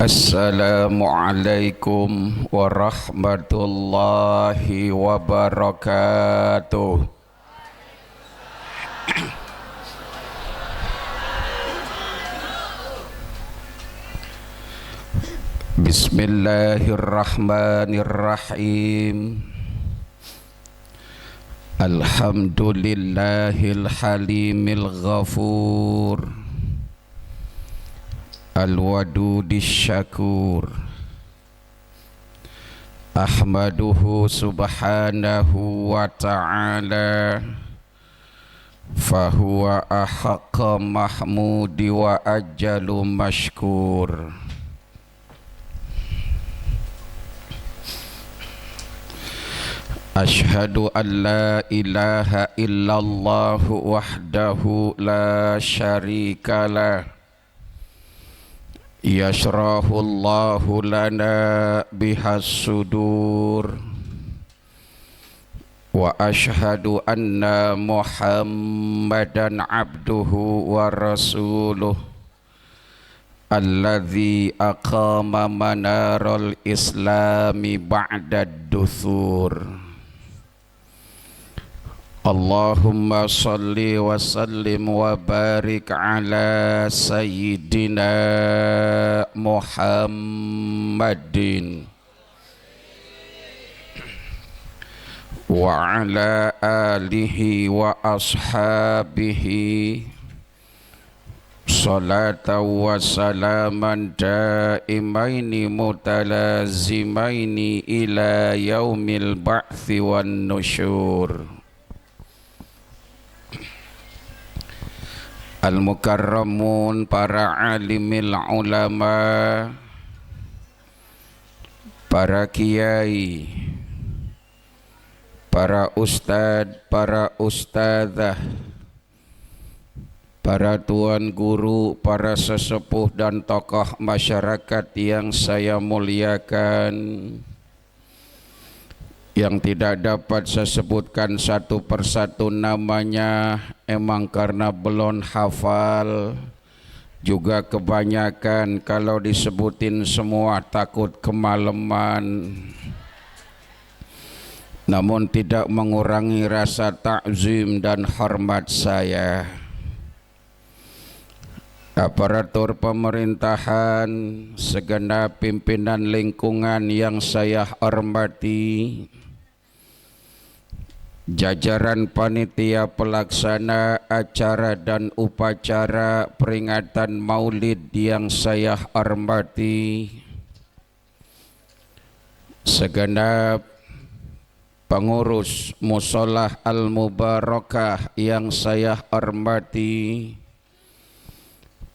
Assalamualaikum warahmatullahi wabarakatuh. Bismillahirrahmanirrahim. Alhamdulillahil halimil ghafur, al-wadudis syakur. Ahmaduhu subhanahu wa ta'ala, fahuwa ahaqqa mahmudi wa ajalu mashkur. Ashhadu an la ilaha illallah wahdahu la syarikalah, yashrahu Allahu lana bihas sudur. Wa ashhadu anna Muhammadan abduhu wa rasuluh, alladzi aqama manaral islami ba'da duthur. Allahumma salli wa sallim wa barik ala sayyidina Muhammadin wa ala alihi wa ashabihi salatan wa salaman daimaini mutalazimaini ila yaumil ba'thi wan nusyur. Al-mukarramun, para alimil ulama, para kiai, para ustad, para ustadzah, para tuan guru, para sesepuh dan tokoh masyarakat yang saya muliakan, yang tidak dapat saya sebutkan satu persatu namanya, emang karena belum hafal, juga kebanyakan kalau disebutin semua takut kemalaman. Namun tidak mengurangi rasa takzim dan hormat saya. Aparatur pemerintahan, segenap pimpinan lingkungan yang saya hormati, jajaran panitia pelaksana acara dan upacara peringatan Maulid yang saya hormati, segenap pengurus Musholah Al-Mubarakah yang saya hormati,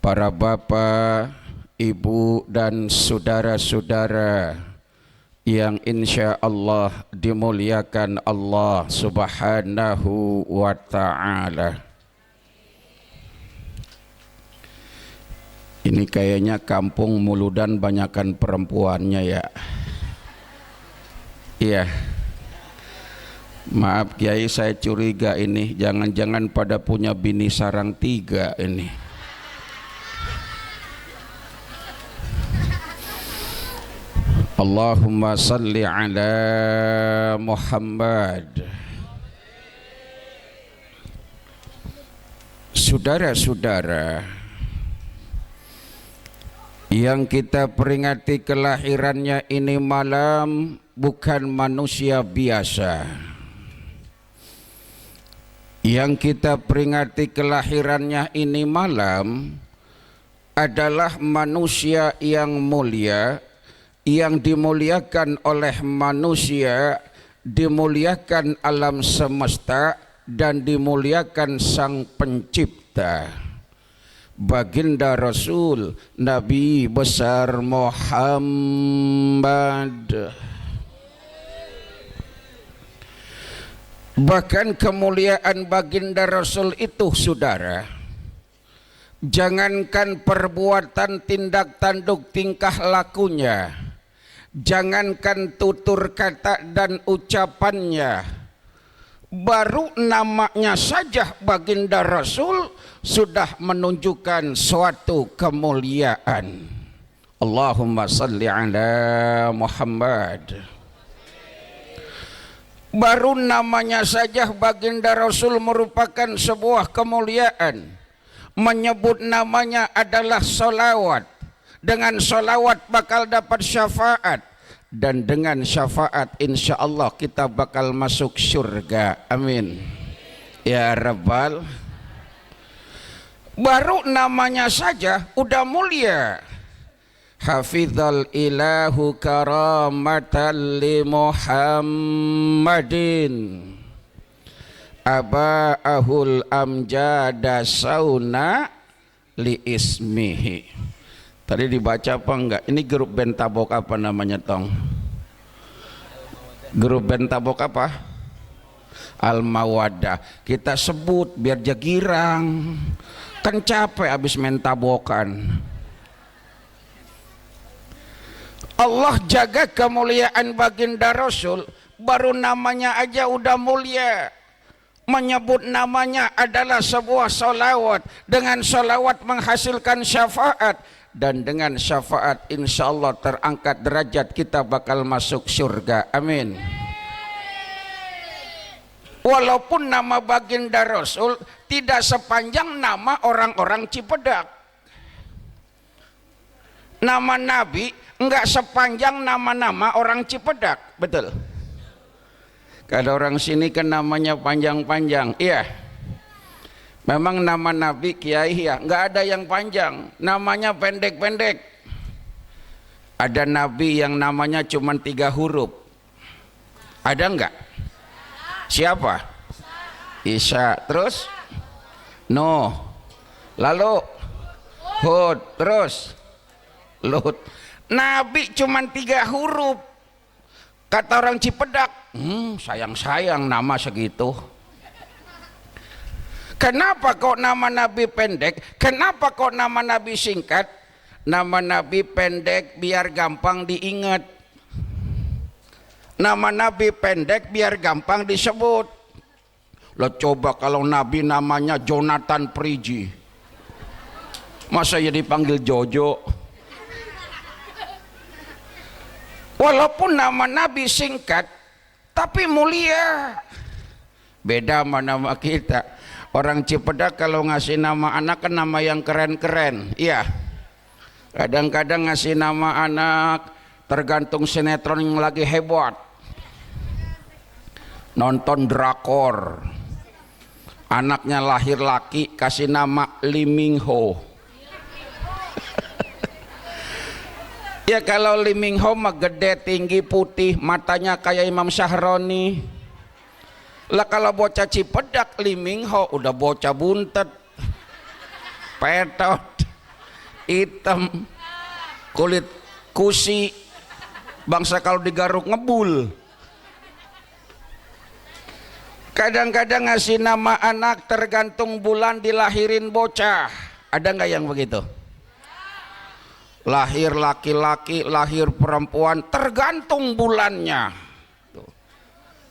para bapak, ibu dan saudara-saudara yang insya Allah dimuliakan Allah subhanahu wa ta'ala. Ini kayaknya kampung Muludan banyakan perempuannya ya. Iya. Maaf Kiai, saya curiga ini jangan-jangan pada punya bini sarang 3 ini. Allahumma salli ala Muhammad. Saudara-saudara yang kita peringati kelahirannya ini malam bukan manusia biasa. Yang kita peringati kelahirannya ini malam adalah manusia yang mulia, yang dimuliakan oleh manusia, dimuliakan alam semesta dan dimuliakan Sang Pencipta, baginda Rasul Nabi besar Muhammad. Bahkan kemuliaan baginda Rasul itu, saudara, jangankan perbuatan, tindak tanduk, tingkah lakunya, jangankan tutur kata dan ucapannya, baru namanya saja baginda Rasul sudah menunjukkan suatu kemuliaan. Allahumma salli ala Muhammad. Baru namanya saja baginda Rasul merupakan sebuah kemuliaan. Menyebut namanya adalah solawat. Dengan solawat bakal dapat syafaat. Dan dengan syafaat insya Allah kita bakal masuk surga. Amin. Ya Rabbal. Baru namanya saja udah mulia. Hafizal ilahu karamatan li Muhammadin aba'ahul amjada sauna li ismihi. Tadi dibaca apa enggak? Ini grup band tabok apa namanya tong? Grup band tabok apa? Al-Mawaddah. Kita sebut biar jagirang. Kan capek abis main tabokan. Allah jaga kemuliaan baginda Rasul, baru namanya aja udah mulia. Menyebut namanya adalah sebuah solawat. Dengan solawat menghasilkan syafaat. Dan dengan syafaat insya Allah terangkat derajat, kita bakal masuk surga. Amin. Walaupun nama baginda Rasul tidak sepanjang nama orang-orang Cipedak. Nama Nabi enggak sepanjang nama-nama orang Cipedak, betul? Kalau orang sini kan namanya panjang-panjang, iya. Memang nama Nabi Kiai ya, enggak ada yang panjang, namanya pendek-pendek. Ada Nabi yang namanya cuma 3 huruf, ada enggak? Siapa? Isa, terus Nuh, lalu Hud, terus Lut. Nabi cuma 3 huruf. Kata orang Cipedak, sayang-sayang nama segitu. Kenapa kok nama Nabi pendek? Kenapa kok nama Nabi singkat? Nama Nabi pendek biar gampang diingat. Nama Nabi pendek biar gampang disebut. Lo coba kalau Nabi namanya Jonathan Priji, masa ya dipanggil Jojo? Walaupun nama Nabi singkat, tapi mulia. Beda sama nama kita. Orang Cipedak kalau ngasih nama anak kan nama yang keren-keren. Iya. Kadang-kadang ngasih nama anak tergantung sinetron yang lagi hebat. Nonton drakor. Anaknya lahir laki, kasih nama Lee Min Ho. Ya kalau Lee Min Ho mah gede, tinggi, putih, matanya kayak Imam Syahroni. Lah kalau bocah Cipedak Lee Min Ho udah bocah buntet, petot, hitam, kulit kusi, bangsa kalau digaruk ngebul. Kadang-kadang ngasih nama anak tergantung bulan dilahirin bocah. Ada nggak yang begitu? Lahir laki-laki, lahir perempuan, tergantung bulannya.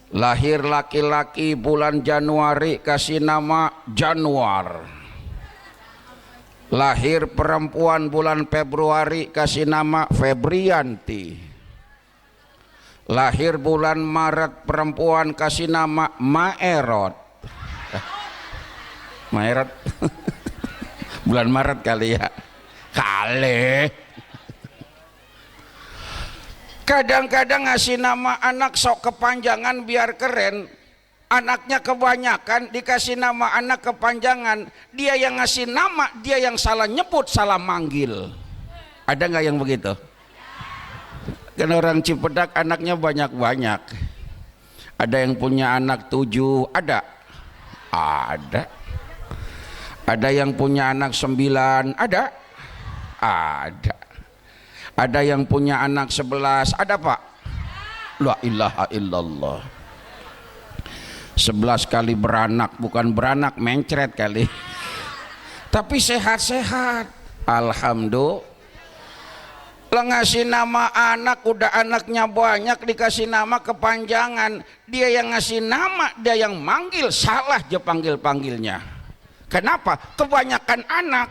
Lahir laki-laki bulan Januari, kasih nama Januar. Lahir perempuan bulan Februari, kasih nama Febrianti. Lahir bulan Maret perempuan, kasih nama Maerot. Maerot bulan Maret kali ya. Kali. Kadang-kadang ngasih nama anak sok kepanjangan biar keren. Anaknya kebanyakan dikasih nama anak kepanjangan. Dia yang ngasih nama, dia yang salah nyebut, salah manggil. Ada nggak yang begitu? Kan orang Cipedak anaknya banyak-banyak. Ada yang punya anak 7, ada? Ada. Ada yang punya anak 9, ada? Ada. Ada yang punya anak 11, ada Pak? La ilaha illallah. 11 kali beranak, bukan beranak mencret kali. Tapi sehat-sehat. Alhamdulillah. Ngasih nama anak, udah anaknya banyak dikasih nama kepanjangan. Dia yang ngasih nama, dia yang manggil, salah dia panggil-panggilnya. Kenapa? Kebanyakan anak.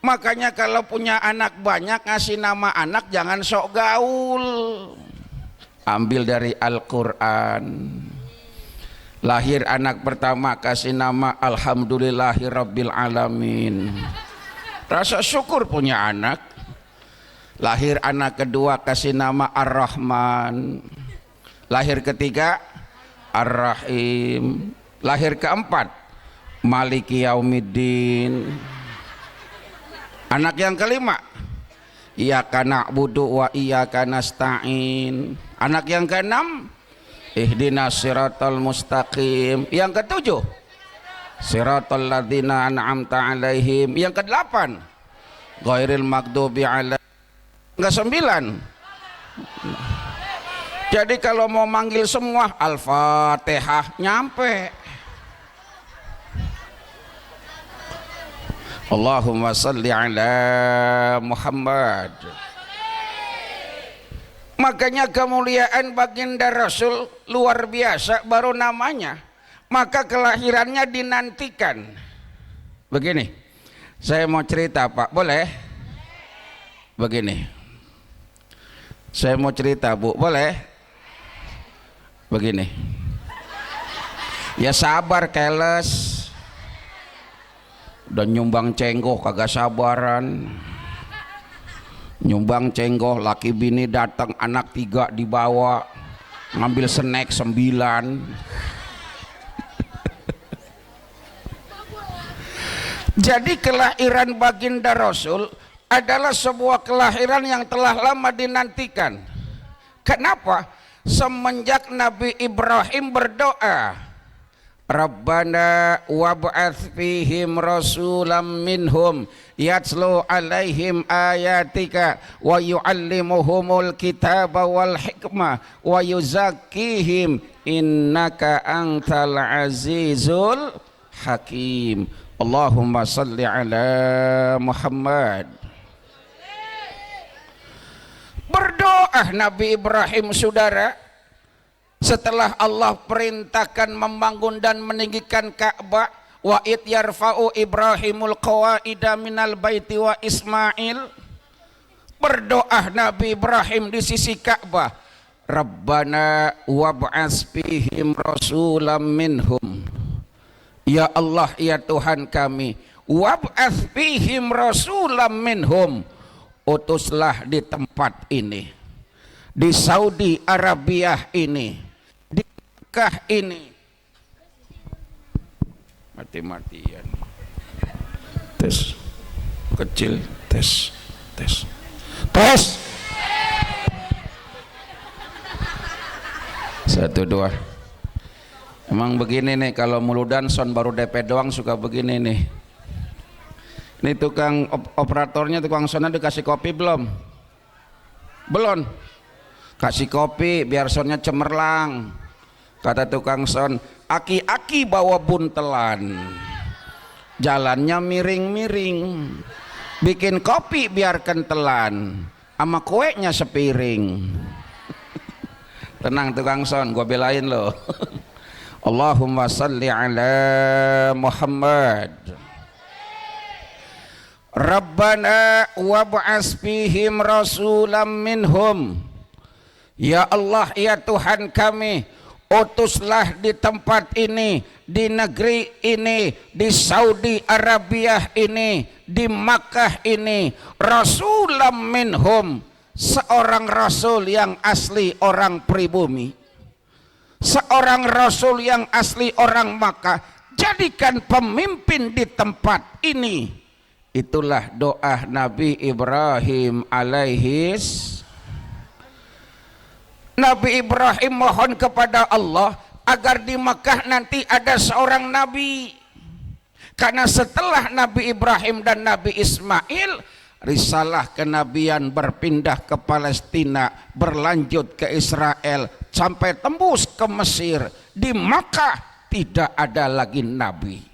Makanya kalau punya anak banyak, ngasih nama anak jangan sok gaul. Ambil dari Al-Quran. Lahir anak pertama kasih nama Alhamdulillahirabbil alamin. Rasa syukur punya anak. Lahir anak kedua kasih nama Ar-Rahman. Lahir ketiga Ar-Rahim. Lahir keempat Maliki Yaumiddin. Anak yang kelima Iyyaka na'budu wa iyyaka nasta'in. Anak yang keenam Ihdinas siratal mustaqim. Yang ketujuh Siratal ladzina an'amta alaihim. Yang kedelapan Ghairil maghdubi alaihim. Ke-9. Jadi kalau mau manggil semua Al-Fatihah nyampe. Allahumma salli ala Muhammad. Makanya kemuliaan baginda Rasul luar biasa, baru namanya maka kelahirannya dinantikan. Begini, saya mau cerita Pak, boleh? Begini, saya mau cerita Bu, boleh? Begini, ya sabar keles. Dan nyumbang cenggoh kagak sabaran. Nyumbang cenggoh, laki bini datang, anak 3 dibawa, ngambil snack 9. Jadi kelahiran baginda Rasul adalah sebuah kelahiran yang telah lama dinantikan. Kenapa? Semenjak Nabi Ibrahim berdoa, Rabbana wab'ats fihim rasulam minhum yatslu alaihim ayatika wa yu'allimuhumul kitaba wal hikmah wa yuzakkihim innaka antal azizul hakim. Allahumma salli ala Muhammad. Berdoa Nabi Ibrahim saudara, setelah Allah perintahkan membangun dan meninggikan Ka'bah, wa id yarfa'u Ibrahimul qawaida minal baiti wa Ismail. Berdoa Nabi Ibrahim di sisi Ka'bah, Rabbana wab'ats fihim rasulam minhum. Ya Allah, ya Tuhan kami, wab'ats fihim rasulam minhum. Utuslah di tempat ini, di Saudi Arabia ini, di Mekah ini. Mati-matian. Tes. Kecil. Tes. Tes. Tes. 1, 2. Emang begini nih, kalau muludan son baru DP doang suka begini nih. Ini tukang operatornya, tukang sonnya dikasih kopi belum? Belum. Kasih kopi biar sonnya cemerlang. Kata tukang son, aki-aki bawa buntelan, jalannya miring-miring. Bikin kopi biar kentelan, sama kuenya sepiring. Tenang tukang son, gua belain lo. Allahumma salli ala Muhammad. Rabbana wab'ats fihim rasulam minhum. Ya Allah, ya Tuhan kami, utuslah di tempat ini, di negeri ini, di Saudi Arabia ini, di Makkah ini, rasulam minhum, seorang rasul yang asli orang pribumi, seorang rasul yang asli orang Makkah. Jadikan pemimpin di tempat ini. Itulah doa Nabi Ibrahim alaihis. Nabi Ibrahim mohon kepada Allah agar di Mekah nanti ada seorang nabi. Karena setelah Nabi Ibrahim dan Nabi Ismail, risalah kenabian berpindah ke Palestina, berlanjut ke Israel, sampai tembus ke Mesir. Di Mekah tidak ada lagi nabi.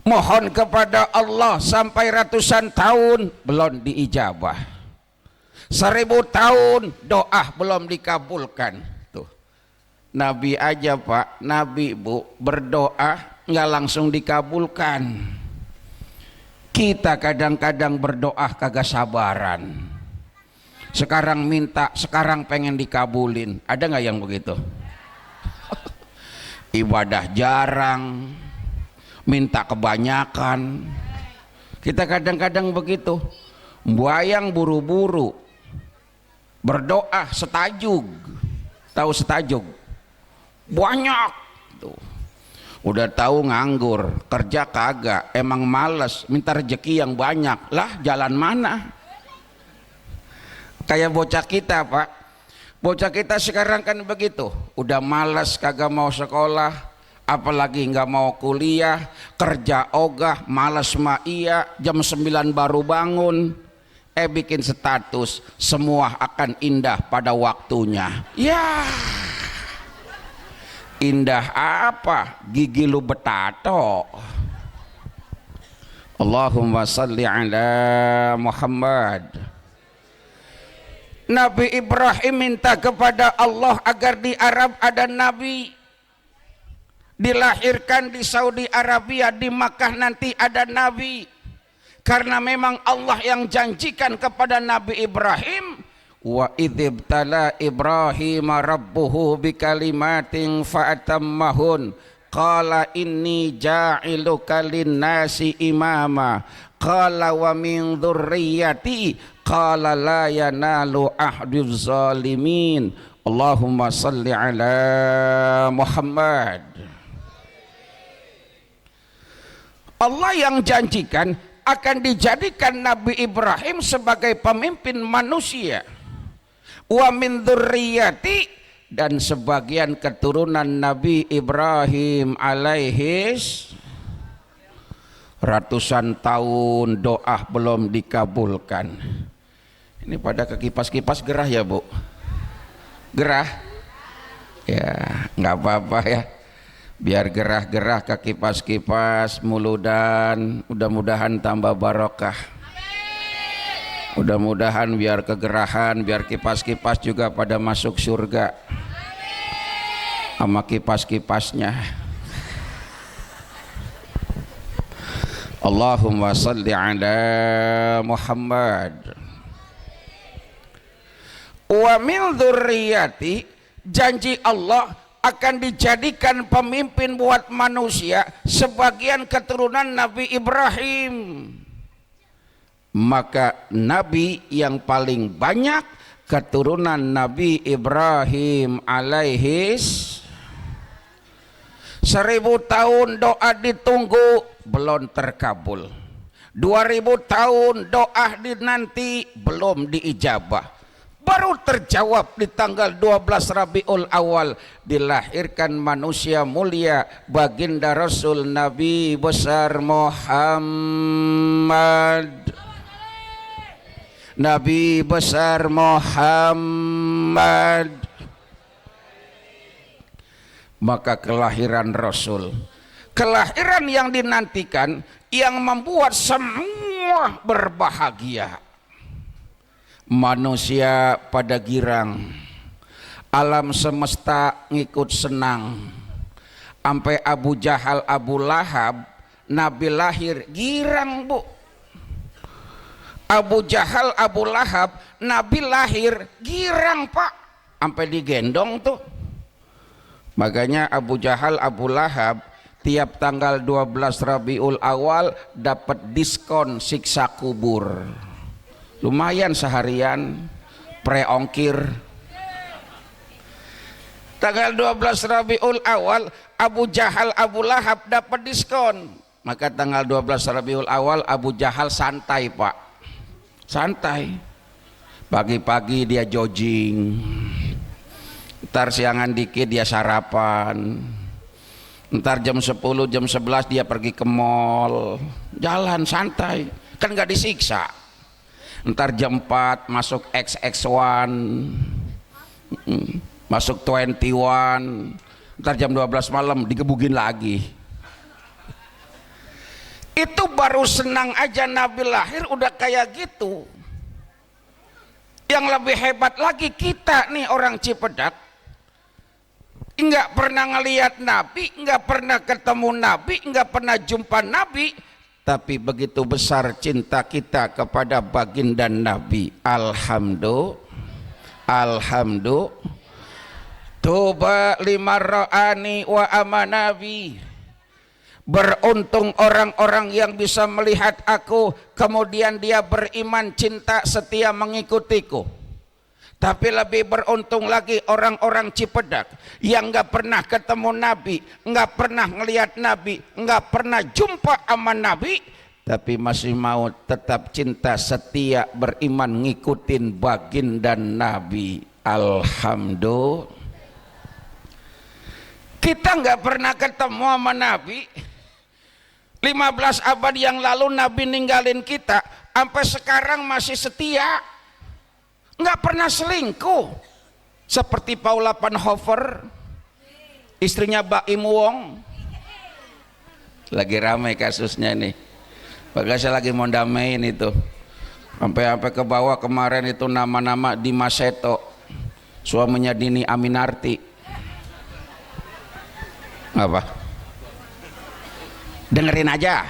Mohon kepada Allah sampai ratusan tahun belum diijabah, 1000 tahun doa belum dikabulkan. Tuh, Nabi aja Pak, Nabi Bu berdoa nggak langsung dikabulkan. Kita kadang-kadang berdoa kagak sabaran. Sekarang minta, sekarang pengen dikabulin. Ada nggak yang begitu? Ibadah jarang, minta kebanyakan. Kita kadang-kadang begitu. Buayang buru-buru, berdoa setajug. Tahu setajug? Banyak tuh. Udah tahu nganggur, kerja kagak, emang males, minta rezeki yang banyak. Lah jalan mana? Kayak bocah kita, Pak. Bocah kita sekarang kan begitu, udah males kagak mau sekolah, apalagi nggak mau kuliah, kerja ogah, males mah iya, jam 9 baru bangun, bikin status, semua akan indah pada waktunya. Ya, indah apa? Gigi lu betato. Allahumma salli ala Muhammad. Nabi Ibrahim minta kepada Allah agar di Arab ada nabi, dilahirkan di Saudi Arabia, di Makkah nanti ada nabi, karena memang Allah yang janjikan kepada Nabi Ibrahim, wa idzibtala Ibrahim rabbuhu bikalimatin fa'atammahun qala inni ja'iluka linnasi imama qala wa min dzurriyyati qala la yanalu ahdiz zalimin. Allahumma salli ala Muhammad. Allah yang janjikan akan dijadikan Nabi Ibrahim sebagai pemimpin manusia. Wa min dzurriyyati, dan sebagian keturunan Nabi Ibrahim alaihis. Ratusan tahun doa belum dikabulkan. Ini pada kekipas-kipas gerah ya Bu? Gerah? Ya nggak apa-apa ya, biar gerah-gerah ke kipas-kipas, mudah-mudahan tambah barokah. Mudah-mudahan biar kegerahan, biar kipas-kipas juga pada masuk surga sama kipas-kipasnya. Allahumma salli ala Muhammad. Wa min dzurriyyati, janji Allah akan dijadikan pemimpin buat manusia sebagian keturunan Nabi Ibrahim. Maka Nabi yang paling banyak keturunan Nabi Ibrahim alaihis. 1000 tahun doa ditunggu belum terkabul, 2000 tahun doa dinanti belum diijabah, baru terjawab di tanggal 12 Rabiul Awal dilahirkan manusia mulia baginda Rasul Nabi besar Muhammad. Nabi besar Muhammad. Maka kelahiran Rasul, kelahiran yang dinantikan, yang membuat semua berbahagia. Manusia pada girang, alam semesta ngikut senang. Sampai Abu Jahal, Abu Lahab, Nabi lahir girang Bu. Abu Jahal, Abu Lahab, Nabi lahir girang Pak, sampai digendong tuh. Makanya Abu Jahal, Abu Lahab tiap tanggal 12 Rabiul Awal dapat diskon siksa kubur. Lumayan seharian pre-ongkir. Tanggal 12 Rabiul Awal Abu Jahal, Abu Lahab dapat diskon. Maka tanggal 12 Rabiul Awal Abu Jahal santai Pak. Santai. Pagi-pagi dia jogging. Ntar siangan dikit dia sarapan, ntar jam 10, jam 11 dia pergi ke mall, jalan santai, kan gak disiksa. Ntar jam 4 masuk XX1, masuk 21, ntar jam 12 malam digebugin lagi. Itu baru senang aja Nabi lahir udah kayak gitu. Yang lebih hebat lagi kita nih orang Cipedak, nggak pernah ngelihat Nabi, nggak pernah ketemu Nabi, nggak pernah jumpa Nabi, tapi begitu besar cinta kita kepada baginda Nabi. Alhamdulillah. Tuba liman ra'ani wa amanabi. Beruntung orang-orang yang bisa melihat aku kemudian dia beriman, cinta, setia mengikutiku. Tapi lebih beruntung lagi orang-orang Cipedak yang nggak pernah ketemu Nabi, nggak pernah ngelihat Nabi, nggak pernah jumpa sama Nabi, tapi masih mau tetap cinta, setia, beriman, ngikutin baginda Nabi. Alhamdulillah. Kita nggak pernah ketemu sama Nabi. 15 abad yang lalu Nabi ninggalin kita, sampai sekarang masih setia, nggak pernah selingkuh. Seperti Paula Van Hover, istrinya Baim Wong. Lagi ramai kasusnya nih. Bagasi lagi mau damein itu. Sampai ke bawah kemarin itu nama-nama Dimas Seto, suaminya Dini Aminarti. Apa? Dengerin aja.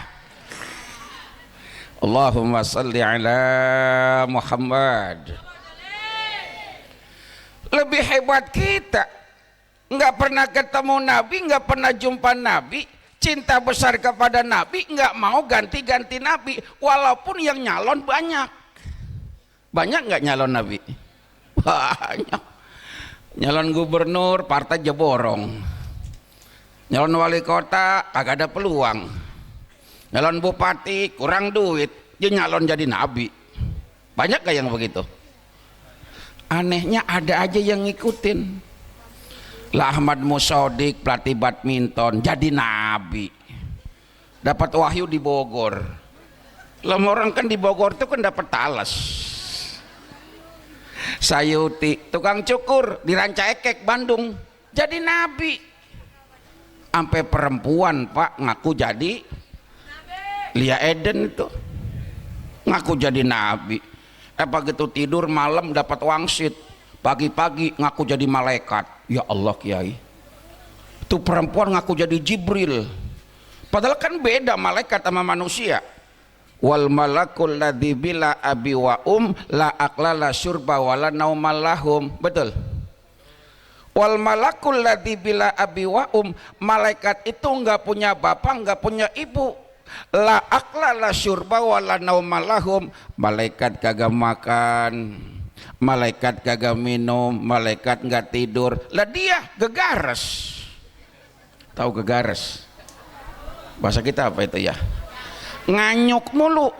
Allahumma salli ala Muhammad. Lebih hebat kita, nggak pernah ketemu Nabi, nggak pernah jumpa Nabi, cinta besar kepada Nabi, nggak mau ganti-ganti Nabi, walaupun yang nyalon banyak. Banyak nggak nyalon Nabi? Banyak. Nyalon gubernur partai jeborong, nyalon wali kota kagak ada peluang, nyalon bupati kurang duit, dia nyalon jadi Nabi. Banyak gak yang begitu? Anehnya ada aja yang ngikutin. Lah Ahmad Musodik pelatih badminton jadi Nabi, dapat wahyu di Bogor. Lah orang kan di Bogor tuh kan dapat talas. Sayuti tukang cukur di Rancaekek Bandung jadi Nabi. Sampai perempuan Pak ngaku jadi Lia Eden itu ngaku jadi Nabi. Begitu tidur malam dapat wangsit, pagi-pagi ngaku jadi malaikat. Ya Allah Kiai, itu perempuan ngaku jadi Jibril, padahal kan beda malaikat sama manusia. Wal malakul ladzi bila abi wa la aqla la syurba wala naumal lahum. Betul. Wal malakul ladzi bila abi wa malaikat itu enggak punya bapak, enggak punya ibu. La aqla la syurba wala naumal lahum. Malaikat kagak makan, malaikat kagak minum, malaikat enggak tidur. Lah dia gegares. Tahu gegares? Bahasa kita apa itu ya? Nganyuk mulu,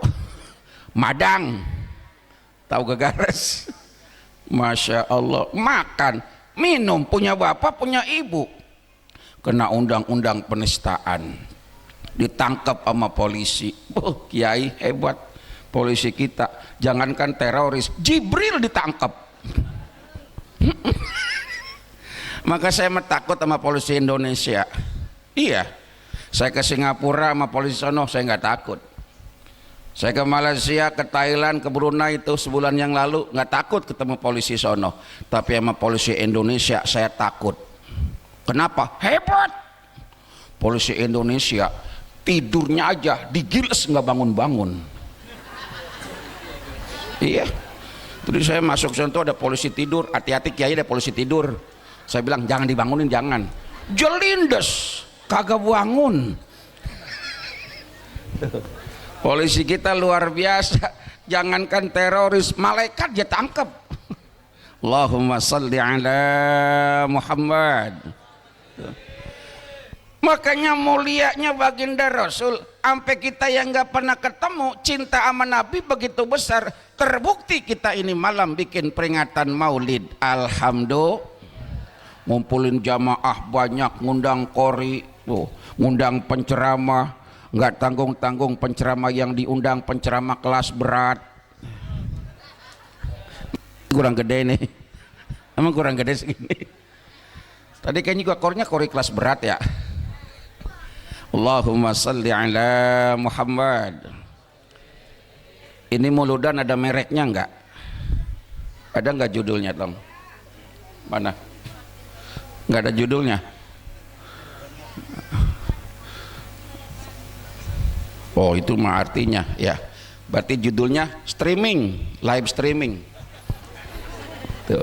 madang. Tahu gegares? Masya Allah. Makan, minum, punya bapak, punya ibu. Kena undang-undang penistaan, ditangkap sama polisi. Kiai hebat polisi kita, jangankan teroris, Jibril ditangkap. Maka saya takut sama polisi Indonesia. Iya, saya ke Singapura sama polisi sono saya nggak takut. Saya ke Malaysia, ke Thailand, ke Brunei itu sebulan yang lalu nggak takut ketemu polisi sono. Tapi sama polisi Indonesia saya takut. Kenapa? Hebat polisi Indonesia, tidurnya aja digiles nggak bangun-bangun. Iya, terus saya masuk sana ada polisi tidur, hati-hati Kiai ada polisi tidur. Saya bilang jangan dibangunin, jangan. Jelindes kagak bangun. Polisi kita luar biasa, jangankan teroris, malaikat dia tangkap. Allahumma salli ala Muhammad. Makanya mulianya baginda Rasul, sampai kita yang nggak pernah ketemu, cinta sama Nabi begitu besar. Terbukti kita ini malam bikin peringatan Maulid. Alhamdulillah, ngumpulin jamaah banyak, ngundang qori, ngundang penceramah, nggak tanggung-tanggung penceramah yang diundang penceramah kelas berat. Kurang gede nih, emang kurang gede segini. Tadi kayaknya gua kornya kori kelas berat ya. Allahumma salli ala Muhammad. Ini muludan ada mereknya enggak? Ada enggak judulnya dong? Mana? Enggak ada judulnya. Oh itu mah artinya ya, berarti judulnya streaming, live streaming tuh,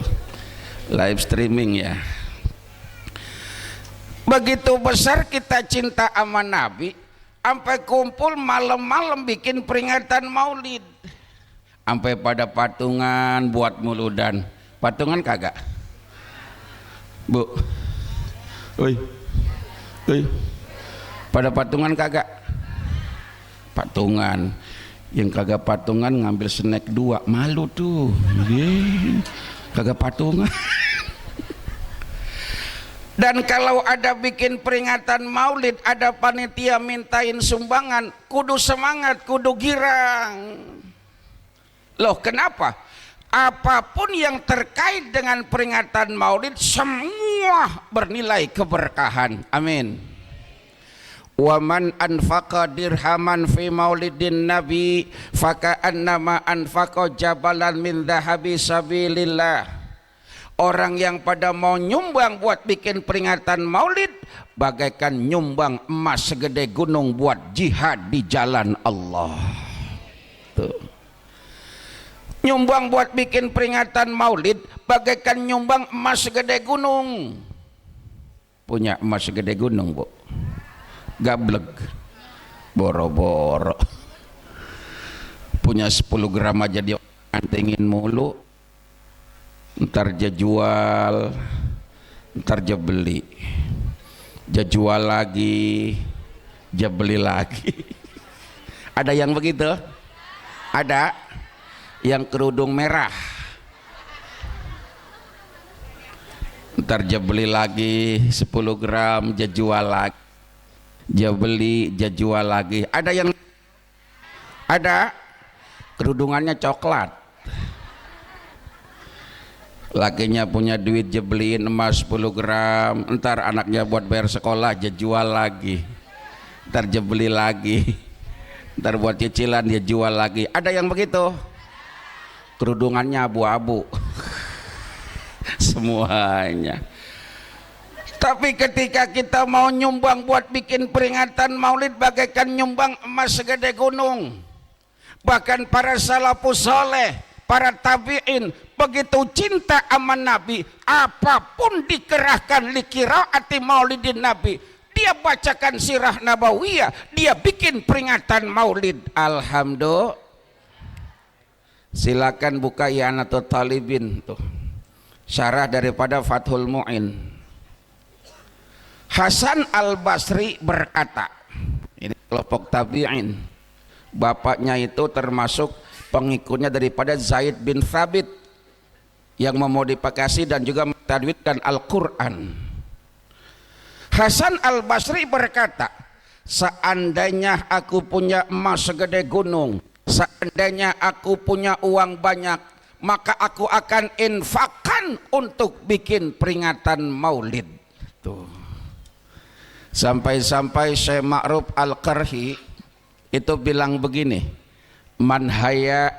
live streaming ya. Begitu besar kita cinta sama Nabi, sampai kumpul malam-malam bikin peringatan maulid, sampai pada patungan buat muludan. Patungan kagak bu? Oi, pada patungan kagak? Patungan. Yang kagak patungan ngambil snack 2, malu tuh. Kagak patungan. Dan kalau ada bikin peringatan maulid, ada panitia mintain sumbangan, kudu semangat, kudu girang. Loh kenapa? Apapun yang terkait dengan peringatan maulid semua bernilai keberkahan. Amin. Wa man anfaqa dirhaman fi maulidin nabi faka'annama anfaqa jabalan min dhahabi sabilillah. Orang yang pada mau nyumbang buat bikin peringatan maulid bagaikan nyumbang emas segede gunung buat jihad di jalan Allah. Tuh. Nyumbang buat bikin peringatan maulid bagaikan nyumbang emas segede gunung. Punya emas segede gunung bu? Gableg, boro-boro. Punya 10 gram aja dia antingin mulu. Ntar dia jual, ntar dia beli, dia jual lagi, dia beli lagi. Ada yang begitu? Ada yang kerudung merah, ntar dia beli lagi 10 gram, dia jual lagi, dia beli, dia jual lagi. Ada yang ada kerudungannya coklat, lakinya punya duit dia beliin emas 10 gram, ntar anaknya buat bayar sekolah dia jual lagi, ntar dia beli lagi, ntar buat cicilan dia jual lagi. Ada yang begitu? Kerudungannya abu-abu semuanya. Tapi ketika kita mau nyumbang buat bikin peringatan maulid bagaikan nyumbang emas segede gunung. Bahkan para salafus soleh, para tabi'in begitu cinta sama Nabi, apapun dikerahkan likiraati maulidin Nabi, dia bacakan sirah nabawiyah, dia bikin peringatan maulid. Alhamdulillah. Silakan buka I'anatul Talibin tuh, syarah daripada Fathul Mu'in. Hasan Al-Basri berkata, ini kelompok tabi'in, bapaknya itu termasuk pengikutnya daripada Zaid bin Thabit yang memodifikasi dan juga mentadwidkan Al-Quran. Hasan Al-Basri berkata, seandainya aku punya emas segede gunung, seandainya aku punya uang banyak, maka aku akan infakkan untuk bikin peringatan maulid. Tuh. Sampai-sampai Syekh Ma'ruf Al-Qarhi itu bilang begini, man haya,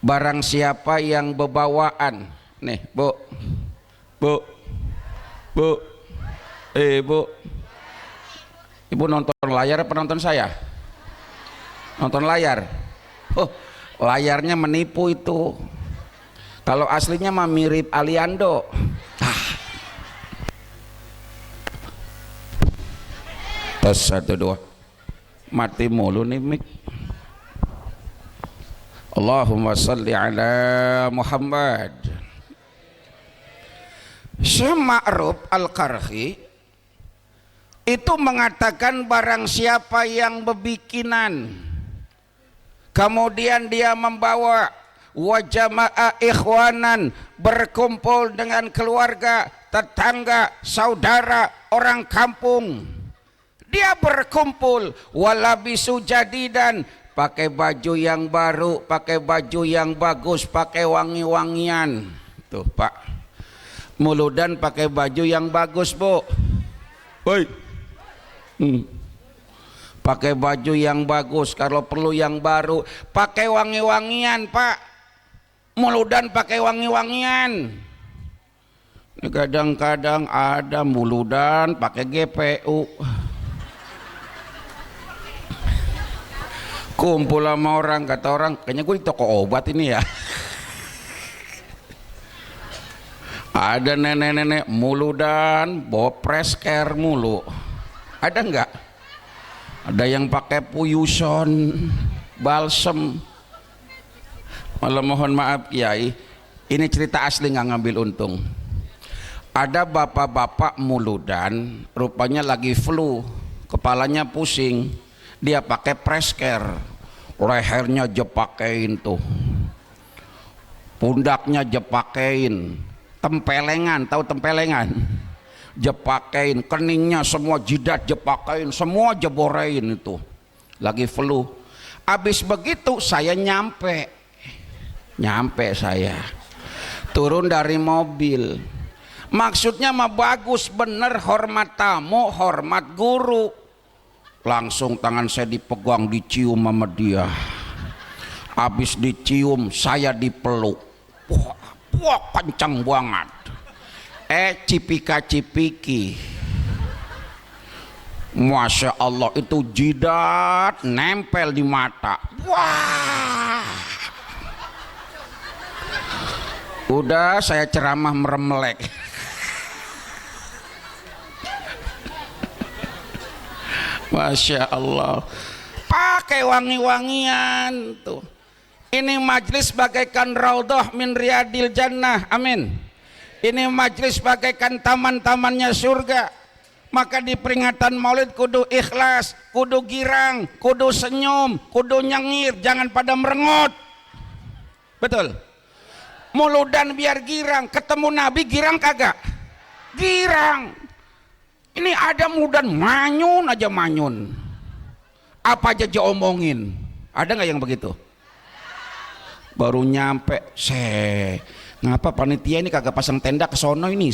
barang siapa yang berbawaan, nih bu, ibu nonton layar apa nonton saya? Nonton layar. Oh, layarnya menipu itu. Kalau aslinya mah mirip Aliando. Tes 1 2. Mati mulu nih mik. Allahumma salli ala Muhammad. Syekh Ma'ruf Al-Qarhi itu mengatakan barang siapa yang bebikinan kemudian dia membawa wajama'a ikhwanan, berkumpul dengan keluarga, tetangga, saudara, orang kampung, dia berkumpul walabisu jadidan, pakai baju yang baru, pakai baju yang bagus, pakai wangi-wangian. Tuh Pak, muludan pakai baju yang bagus bu. Woi, pakai baju yang bagus, kalau perlu yang baru, pakai wangi-wangian Pak, muludan pakai wangi-wangian. Kadang-kadang ada muludan pakai GPU. kumpul sama orang, kata orang kayaknya gue di toko obat ini ya. Ada nenek-nenek mulu dan bawa presker mulu, ada nggak? Ada yang pakai puyuson, balsem. Malah mohon maaf Kiai, ini cerita asli nggak ngambil untung. Ada bapak-bapak muludan, rupanya lagi flu, kepalanya pusing, dia pakai presker, lehernya jepakein tuh, pundaknya jepakein, tempelengan, tahu tempelengan? Jepakein, keningnya semua, jidat jepakein, semua jeborein itu, lagi flu. Abis begitu saya nyampe saya turun dari mobil, maksudnya mah bagus bener, hormat tamu, hormat guru. Langsung tangan saya dipegang, dicium sama dia. Habis dicium saya dipeluk. Wah, kencang banget. Cipika-cipiki. Masya Allah, itu jidat nempel di mata. Wah. Udah saya ceramah meremelek. Masya Allah, pakai wangi-wangian tuh. Ini majlis bagaikan raudhah min riyadil jannah, amin. Ini majlis bagaikan taman-tamannya surga. Maka di peringatan maulid kudu ikhlas, kudu girang, kudu senyum, kudu nyengir, jangan pada merengut. Betul? Muludan biar girang, ketemu Nabi girang kagak? Girang. Ini ada mudan manyun aja manyun, apa aja diomongin. Ada nggak yang begitu? Baru nyampe, ngapa panitia ini kagak pasang tenda ke sono ini?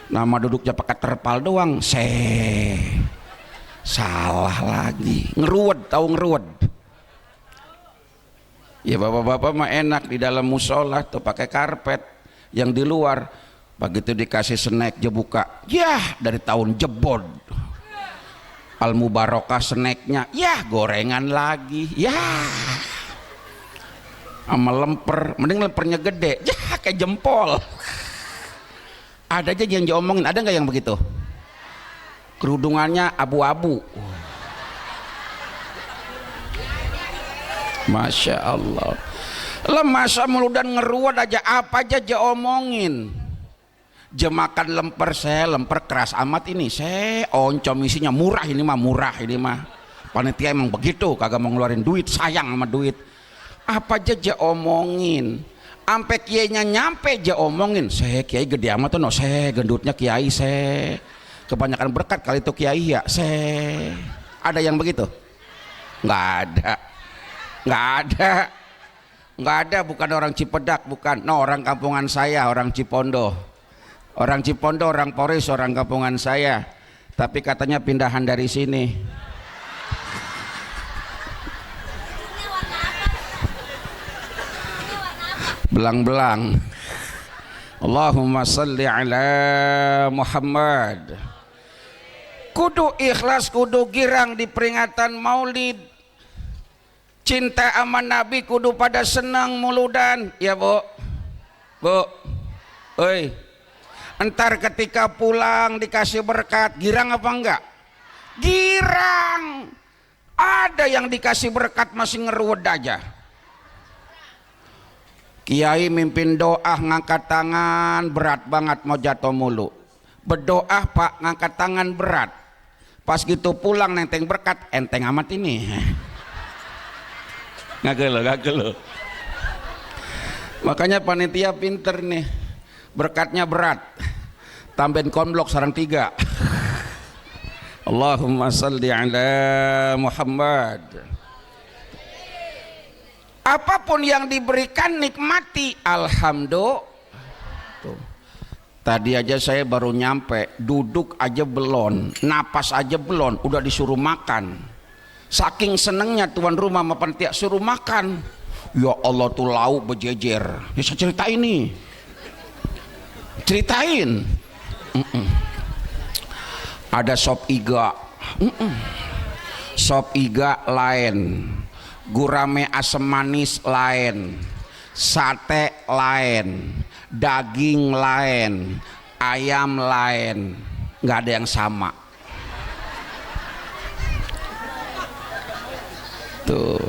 Nama duduknya pakai terpal doang. Salah lagi, ngeruwed, tahu ngeruwed? Ya bapak-bapak mah enak di dalam musola tuh pakai karpet, yang di luar begitu dikasih snack dia buka, yah dari tahun jebod. Al Mubarakah snacknya, yah gorengan lagi, yah sama lemper, mending lempernya gede, yah kayak jempol. Ada aja yang diomongin, ada nggak yang begitu? Kerudungannya abu-abu. Masya Allah. Masa muludan ngeruat aja, apa aja diomongin. Jemakan lemper, lemper keras amat ini, oncom isinya murah ini mah, panitia emang begitu, kagak mau ngeluarin duit, sayang sama duit. Apa aja dia omongin, ampe kiainya nyampe dia omongin, kiai gede amat tuh, gendutnya kiai, kebanyakan berkat kali itu kiai ya, ada yang begitu? Nggak ada, bukan orang Cipedak, bukan, no, orang kampungan saya, orang Cipondo, orang Poris, orang kampungan saya, tapi katanya pindahan dari sini. Belang-belang. Allahumma salli ala Muhammad. Kudu ikhlas, kudu girang di peringatan maulid. Cinta sama Nabi kudu pada senang muludan, ya bu, oi. Entar ketika pulang dikasih berkat, girang apa enggak? Girang. Ada yang dikasih berkat masih ngeruwed aja. Kiai mimpin doa ngangkat tangan berat banget mau jatuh mulu. Berdoa pak ngangkat tangan berat. Pas gitu pulang nenteng berkat, enteng amat ini. Gak Makanya panitia pinter nih, berkatnya berat, tambahin konblok sarang 3. Allahumma salli ala Muhammad. Apapun yang diberikan nikmati, alhamdulillah. Tadi aja saya baru nyampe, duduk aja belum, napas aja belum, udah disuruh makan. Saking senengnya tuan rumah sama panitia suruh makan. Ya Allah tuh lauk berjejer. Ya saya ceritain nih. Ceritain. Ada sop iga. sop iga lain, gurame asam manis lain, sate lain, daging lain, ayam lain, nggak ada yang sama. Tuh,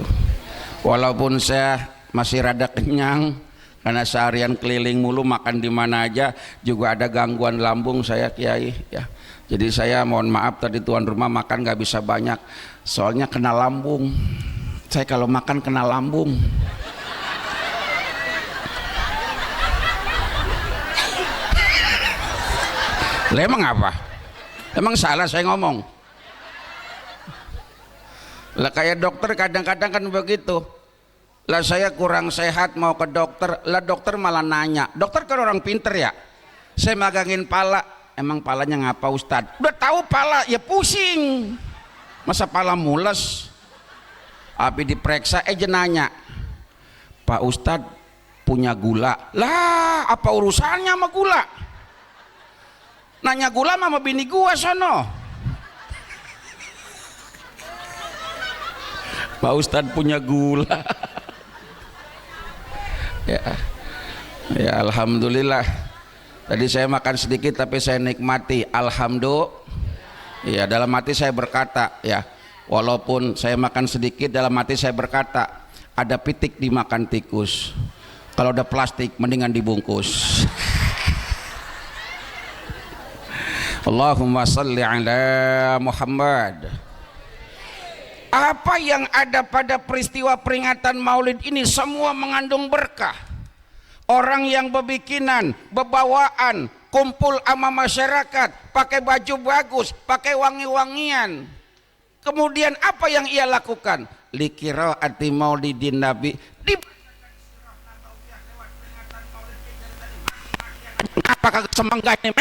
walaupun saya masih rada kenyang karena seharian keliling mulu makan di mana aja, juga ada gangguan lambung saya, Kiai, ya. Jadi saya mohon maaf tadi tuan rumah makan nggak bisa banyak, soalnya kena lambung. Saya kalau makan kena lambung. Lah emang apa? Emang salah saya ngomong? Lah kayak dokter kadang-kadang kan begitu. Lah saya kurang sehat mau ke dokter, lah dokter malah nanya. Dokter kan orang pinter ya. Saya magangin pala, emang palanya ngapa Ustad? Udah tahu pala ya pusing. Masa pala mules? Tapi diperiksa nanya, Pak Ustad punya gula. Lah apa urusannya sama gula? Nanya gula sama bini gua sono. Pak Ustad punya gula. Ya alhamdulillah. Tadi saya makan sedikit tapi saya nikmati. Alhamdulillah. Ya dalam hati saya berkata, ya walaupun saya makan sedikit, dalam hati saya berkata, ada pitik dimakan tikus. Kalau ada plastik mendingan dibungkus. Allahumma salli ala Muhammad. Apa yang ada pada peristiwa peringatan Maulid ini semua mengandung berkah. Orang yang berbikinan, bebawaan, kumpul sama masyarakat, pakai baju bagus, pakai wangi-wangian. Kemudian apa yang ia lakukan? Liqiraati maulidin Nabi. Apakah semangat ini?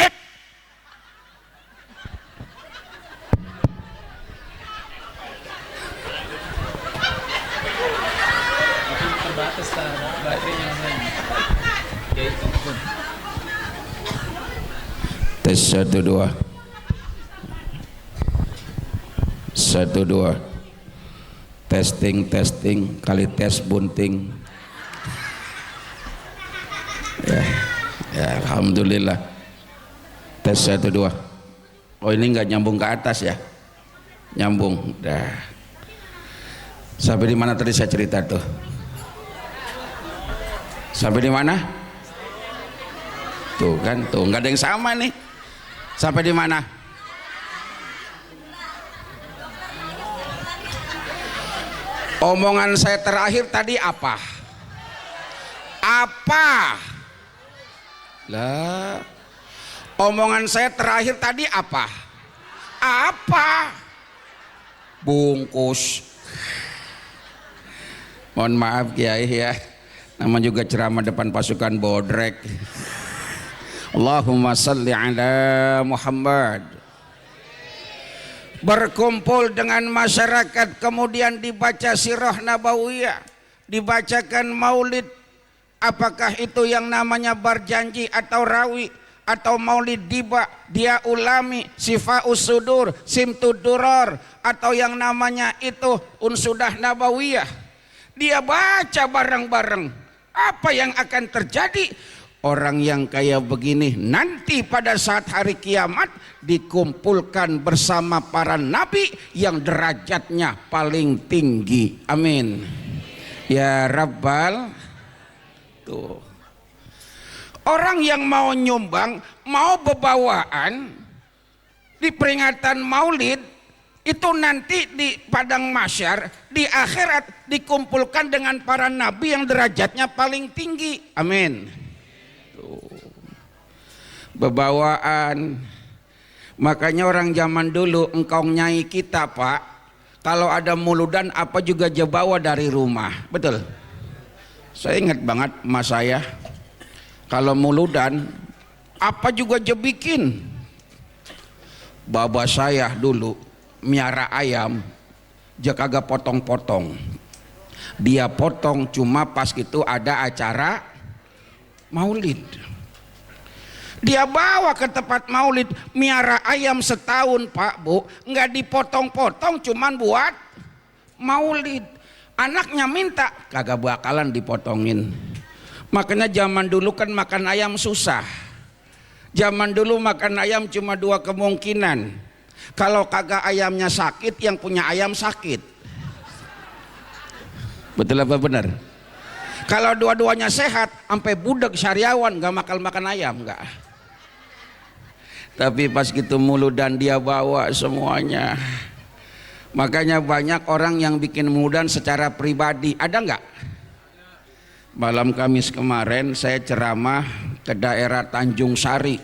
Terbatas baterainya. Tes 1 2 1 2 testing kali tes bunting. Ya alhamdulillah. Tes 1 2. Oh ini nggak nyambung ke atas ya? Nyambung. Dah. Sampai di mana tadi saya cerita tuh? Sampai di mana? Tuh kan, tuh nggak ada yang sama nih. Sampai di mana? Omongan saya terakhir tadi apa? Apa? Lah, omongan saya terakhir tadi apa? Apa? Bungkus. Mohon maaf Kiai ya. Nama juga ceramah depan pasukan bodrek. Allahumma salli ala Muhammad. Berkumpul dengan masyarakat, kemudian dibaca sirah nabawiyah, dibacakan maulid. Apakah itu yang namanya berjanji atau rawi, atau maulid diba, dia ulami, sifaus sudur, simtud duror, atau yang namanya itu unsudah nabawiyah. Dia baca bareng-bareng. Apa yang akan terjadi? Orang yang kayak begini nanti pada saat hari kiamat dikumpulkan bersama para nabi yang derajatnya paling tinggi. Amin ya Rabbal. Tuh. Orang yang mau nyumbang, mau bebawaan di peringatan Maulid itu nanti di padang mahsyar, di akhirat dikumpulkan dengan para nabi yang derajatnya paling tinggi. Amin. Bebawaan. Makanya orang zaman dulu, engkau nyai kita Pak, kalau ada muludan apa juga dia bawa dari rumah. Betul. Saya ingat banget emas saya, kalau muludan apa juga dia bikin. Baba saya dulu miara ayam, dia kagak potong-potong. Dia potong cuma pas gitu ada acara Maulid. Dia bawa ke tempat maulid, miara ayam setahun Pak Bu, nggak dipotong-potong, cuman buat maulid. Anaknya minta, kagak bakalan dipotongin. Makanya zaman dulu kan makan ayam susah. Zaman dulu makan ayam cuma dua kemungkinan. Kalau kagak ayamnya sakit, yang punya ayam sakit. Betul apa benar? Kalau dua-duanya sehat, sampai budak syariawan nggak makan ayam nggak. Tapi pas gitu muludan dia bawa semuanya. Makanya banyak orang yang bikin muludan secara pribadi. Ada nggak? Malam Kamis kemarin saya ceramah ke daerah Tanjung Sari.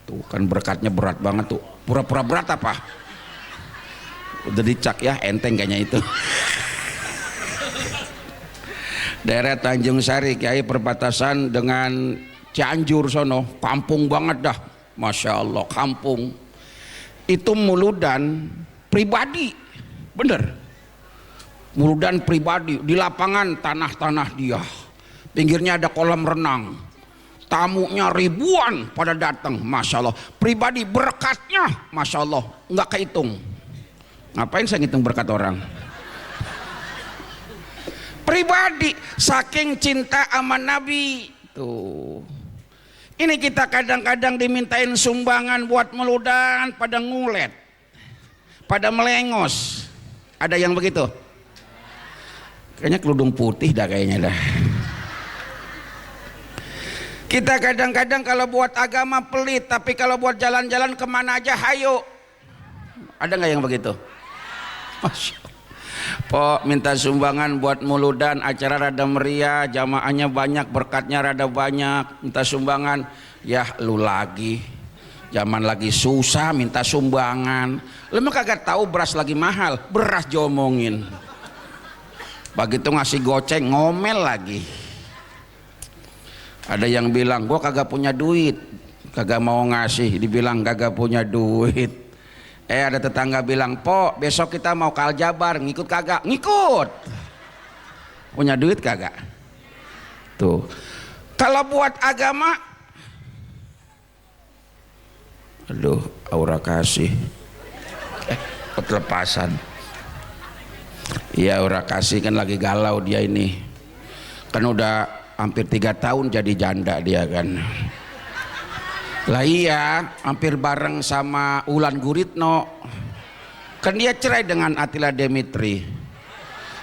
Tuh kan berkatnya berat banget tuh. Pura-pura berat apa? Udah dicak ya, enteng kayaknya itu. Daerah Tanjung Sari, Kiai, perbatasan dengan Cianjur sono, kampung banget dah, masya Allah, kampung. Itu muludan pribadi, bener. Muludan pribadi di lapangan tanah dia, pinggirnya ada kolam renang, tamunya ribuan pada datang, masya Allah. Pribadi berkatnya, masya Allah, nggak kehitung. Ngapain saya ngitung berkat orang? Pribadi, saking cinta sama Nabi tuh. Ini kita kadang-kadang dimintain sumbangan buat meludan, pada ngulet, pada melengos. Ada yang begitu? Kayaknya kerudung putih dah kayaknya dah. Kita kadang-kadang kalau buat agama pelit, tapi kalau buat jalan-jalan kemana aja hayo. Ada nggak yang begitu? Masya Allah. Pok minta sumbangan buat muludan, acara rada meriah, jamaahnya banyak, berkatnya rada banyak, minta sumbangan. Ya lu lagi, zaman lagi susah minta sumbangan. Lu mah kagak tahu beras lagi mahal, beras diomongin. Begitu ngasih goceng ngomel lagi. Ada yang bilang gua kagak punya duit, kagak mau ngasih, dibilang kagak punya duit. Ada tetangga bilang, "Po, besok kita mau ke Aljabar, ngikut kagak?" Ngikut. Punya duit kagak? Tuh. Kalau buat agama, aduh, aura kasih. Ketelepasan. Iya, aura kasih kan lagi galau dia ini. Kan udah hampir 3 tahun jadi janda dia kan. Lah iya, hampir bareng sama Ulan Guritno. Kan dia cerai dengan Attila Demitri.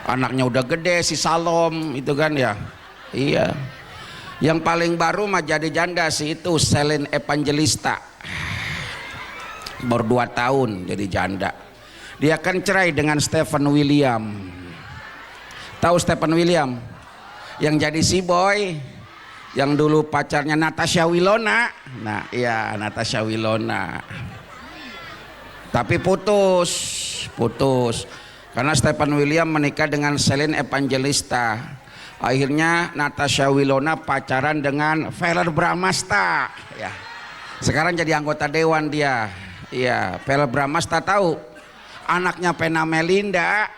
Anaknya udah gede, si Salom itu kan ya. Iya. Yang paling baru mah jadi janda sih itu Selin Evangelista. Baru 2 tahun jadi janda. Dia kan cerai dengan Stephen William. Tahu Stephen William? Yang jadi si boy. Yang dulu pacarnya Natasha Wilona. Nah iya, Natasha Wilona. Tapi putus karena Stephen William menikah dengan Selin Evangelista. Akhirnya Natasha Wilona pacaran dengan Verrell Bramasta ya. Sekarang jadi anggota dewan dia. Iya, Verrell Bramasta tahu? Anaknya Pena Melinda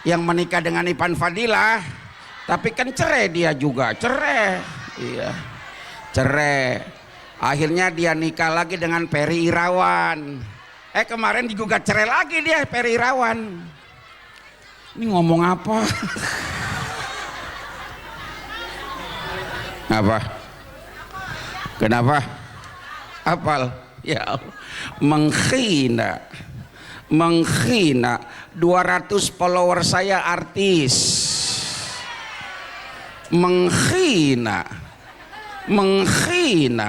yang menikah dengan Ivan Fadilah. Tapi kan cerai dia juga, cerai. Iya, cerai. Akhirnya dia nikah lagi dengan Ferry Irawan. Kemarin digugat cerai lagi dia, Ferry Irawan. Ini ngomong apa? Apa? Kenapa? Apal? Ya Allah. Menghina 200 follower saya artis. Menghina 200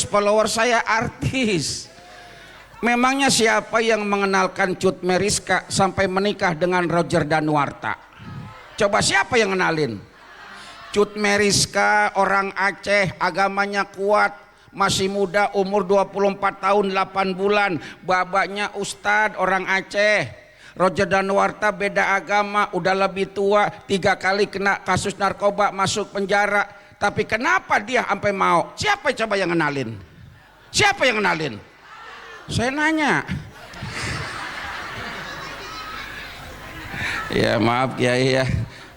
follower saya artis. Memangnya siapa yang mengenalkan Cut Meriska sampai menikah dengan Roger Danuarta? Coba siapa yang kenalin? Cut Meriska orang Aceh, agamanya kuat, masih muda, umur 24 tahun 8 bulan, babanya ustadz orang Aceh. Roger Danuarta beda agama, udah lebih tua, 3 kali kena kasus narkoba, masuk penjara. Tapi kenapa dia sampai mau? Siapa coba yang kenalin? Siapa yang kenalin? Saya nanya. Ya maaf ya,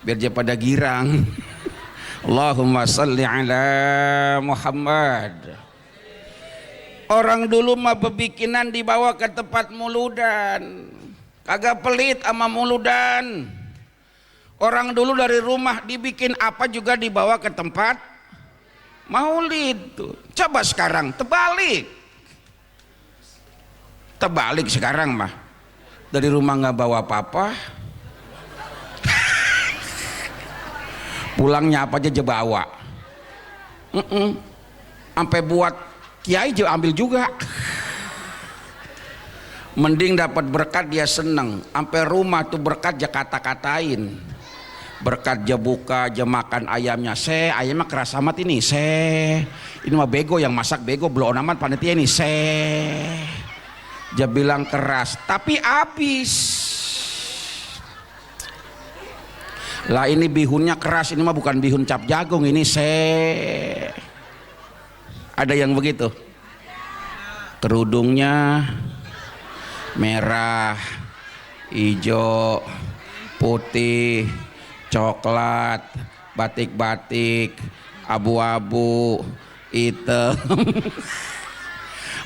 biar dia pada girang. Allahumma salli ala Muhammad. Orang dulu mah bebikinan dibawa ke tempat muludan, kagak pelit sama muludan. Orang dulu dari rumah dibikin apa juga dibawa ke tempat maulid tuh. Coba sekarang terbalik. Terbalik sekarang mah. Dari rumah nggak bawa apa-apa. Pulangnya apa aja bawa. Sampai buat kiai juga ambil juga. Mending dapat berkat dia seneng. Sampai rumah tuh berkat dia kata-katain. Berkat dia buka, dia makan ayamnya. Ayamnya keras amat ini. Ini mah bego yang masak bego, belum amat panitia ini. Dia bilang keras, tapi habis. Lah ini bihunnya keras, ini mah bukan bihun cap jagung, ini Ada yang begitu. Kerudungnya merah, hijau, putih, coklat, batik-batik, abu-abu, hitam.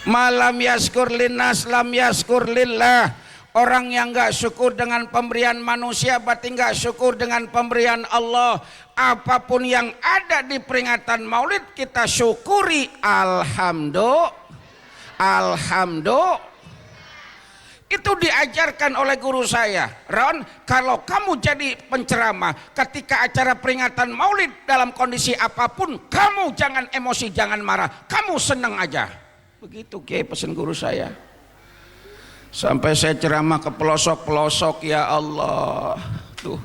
Malam yaskur linnas lam yaskur lillah. Orang yang gak syukur dengan pemberian manusia berarti gak syukur dengan pemberian Allah. Apapun yang ada di peringatan maulid kita syukuri. Alhamdulillah. Itu diajarkan oleh guru saya. Ron, kalau kamu jadi penceramah ketika acara peringatan maulid dalam kondisi apapun, kamu jangan emosi, jangan marah, kamu senang aja. Begitu Kiai pesan guru saya. Sampai saya ceramah ke pelosok-pelosok, ya Allah. Tuh,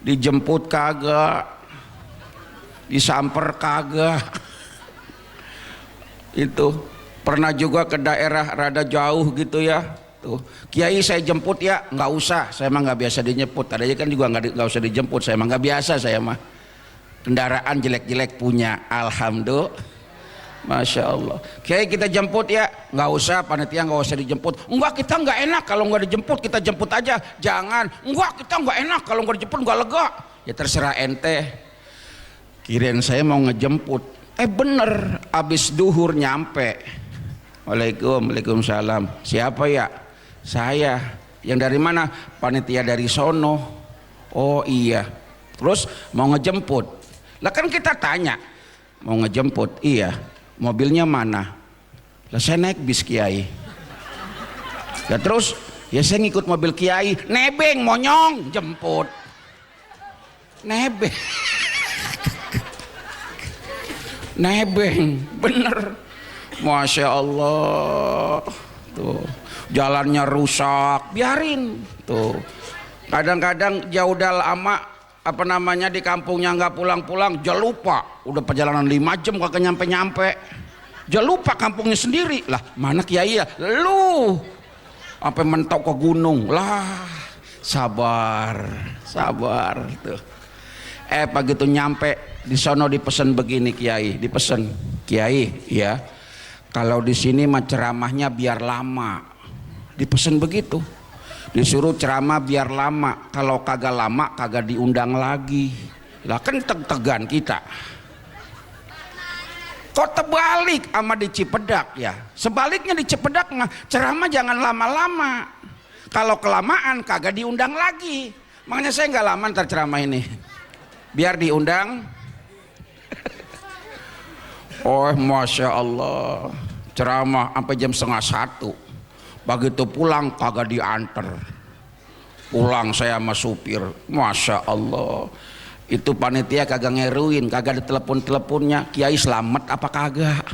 dijemput kagak, disamper kagak. Itu pernah juga ke daerah rada jauh gitu ya. Tuh, Kiai saya jemput ya, nggak usah, saya mah nggak biasa dijemput. Tadinya kan juga nggak usah dijemput, saya mah nggak biasa, saya mah kendaraan jelek-jelek punya, alhamdulillah, masya Allah. Kiai kita jemput ya, nggak usah, panitia nggak usah dijemput. Enggak, kita nggak enak kalau nggak dijemput, kita jemput aja. Jangan, enggak, kita nggak enak kalau nggak dijemput, nggak lega. Ya terserah ente. Kirain saya mau ngejemput, bener, abis duhur nyampe. Waalaikumsalam. Siapa ya? Saya. Yang dari mana? Panitia dari sono. Oh iya. Terus mau ngejemput. Lah kan kita tanya, mau ngejemput? Iya. Mobilnya mana? Lah saya naik bis Kiai. Lah terus ya saya ngikut mobil Kiai. Nebeng monyong jemput. Nebeng. Nebeng, bener. Masya Allah. Tuh, jalannya rusak, biarin. Tuh, kadang-kadang jauh udah lama apa namanya di kampungnya nggak pulang-pulang, jangan lupa udah perjalanan 5 jam kagak nyampe-nyampe, jangan lupa kampungnya sendiri. Lah mana Kiai ya? Lu sampai mentok ke gunung lah. Sabar tuh. Begitu nyampe di sono dipesen begini Kiai, dipesen Kiai ya. Kalau di sini mah ceramahnya biar lama, dipesen begitu. Disuruh ceramah biar lama, kalau kagak lama kagak diundang lagi. Lah kan teg-tegan kita. Kok terbalik sama di Cipedak ya? Sebaliknya di Cipedak mah ceramah jangan lama-lama. Kalau kelamaan kagak diundang lagi. Makanya saya nggak lama ntar ceramah ini. Biar diundang. Oh masya Allah, ceramah sampai jam 12:30. Begitu pulang kagak diantar. Pulang saya sama supir, masya Allah. Itu panitia kagak ngeruin, kagak ada telepon-teleponnya. Kiai selamat apa kagak?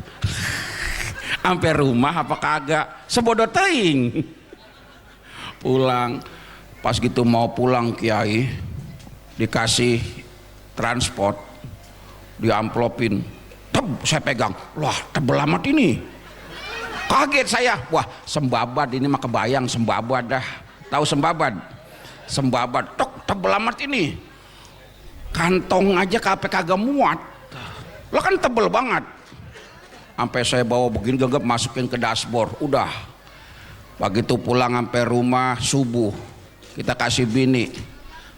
Sampai rumah apa kagak? Sebodoh teuing. Pulang, pas gitu mau pulang Kiai dikasih transport, diamplopin. Saya pegang, wah tebel amat ini. Kaget saya, wah sembabad ini mah kebayang sembabad dah. Tahu sembabad? Sembabad, tok tebel amat ini. Kantong aja kagak muat. Lah kan tebel banget. Sampai saya bawa begini gegap masukin ke dashboard, udah. Begitu pulang sampai rumah subuh, kita kasih bini.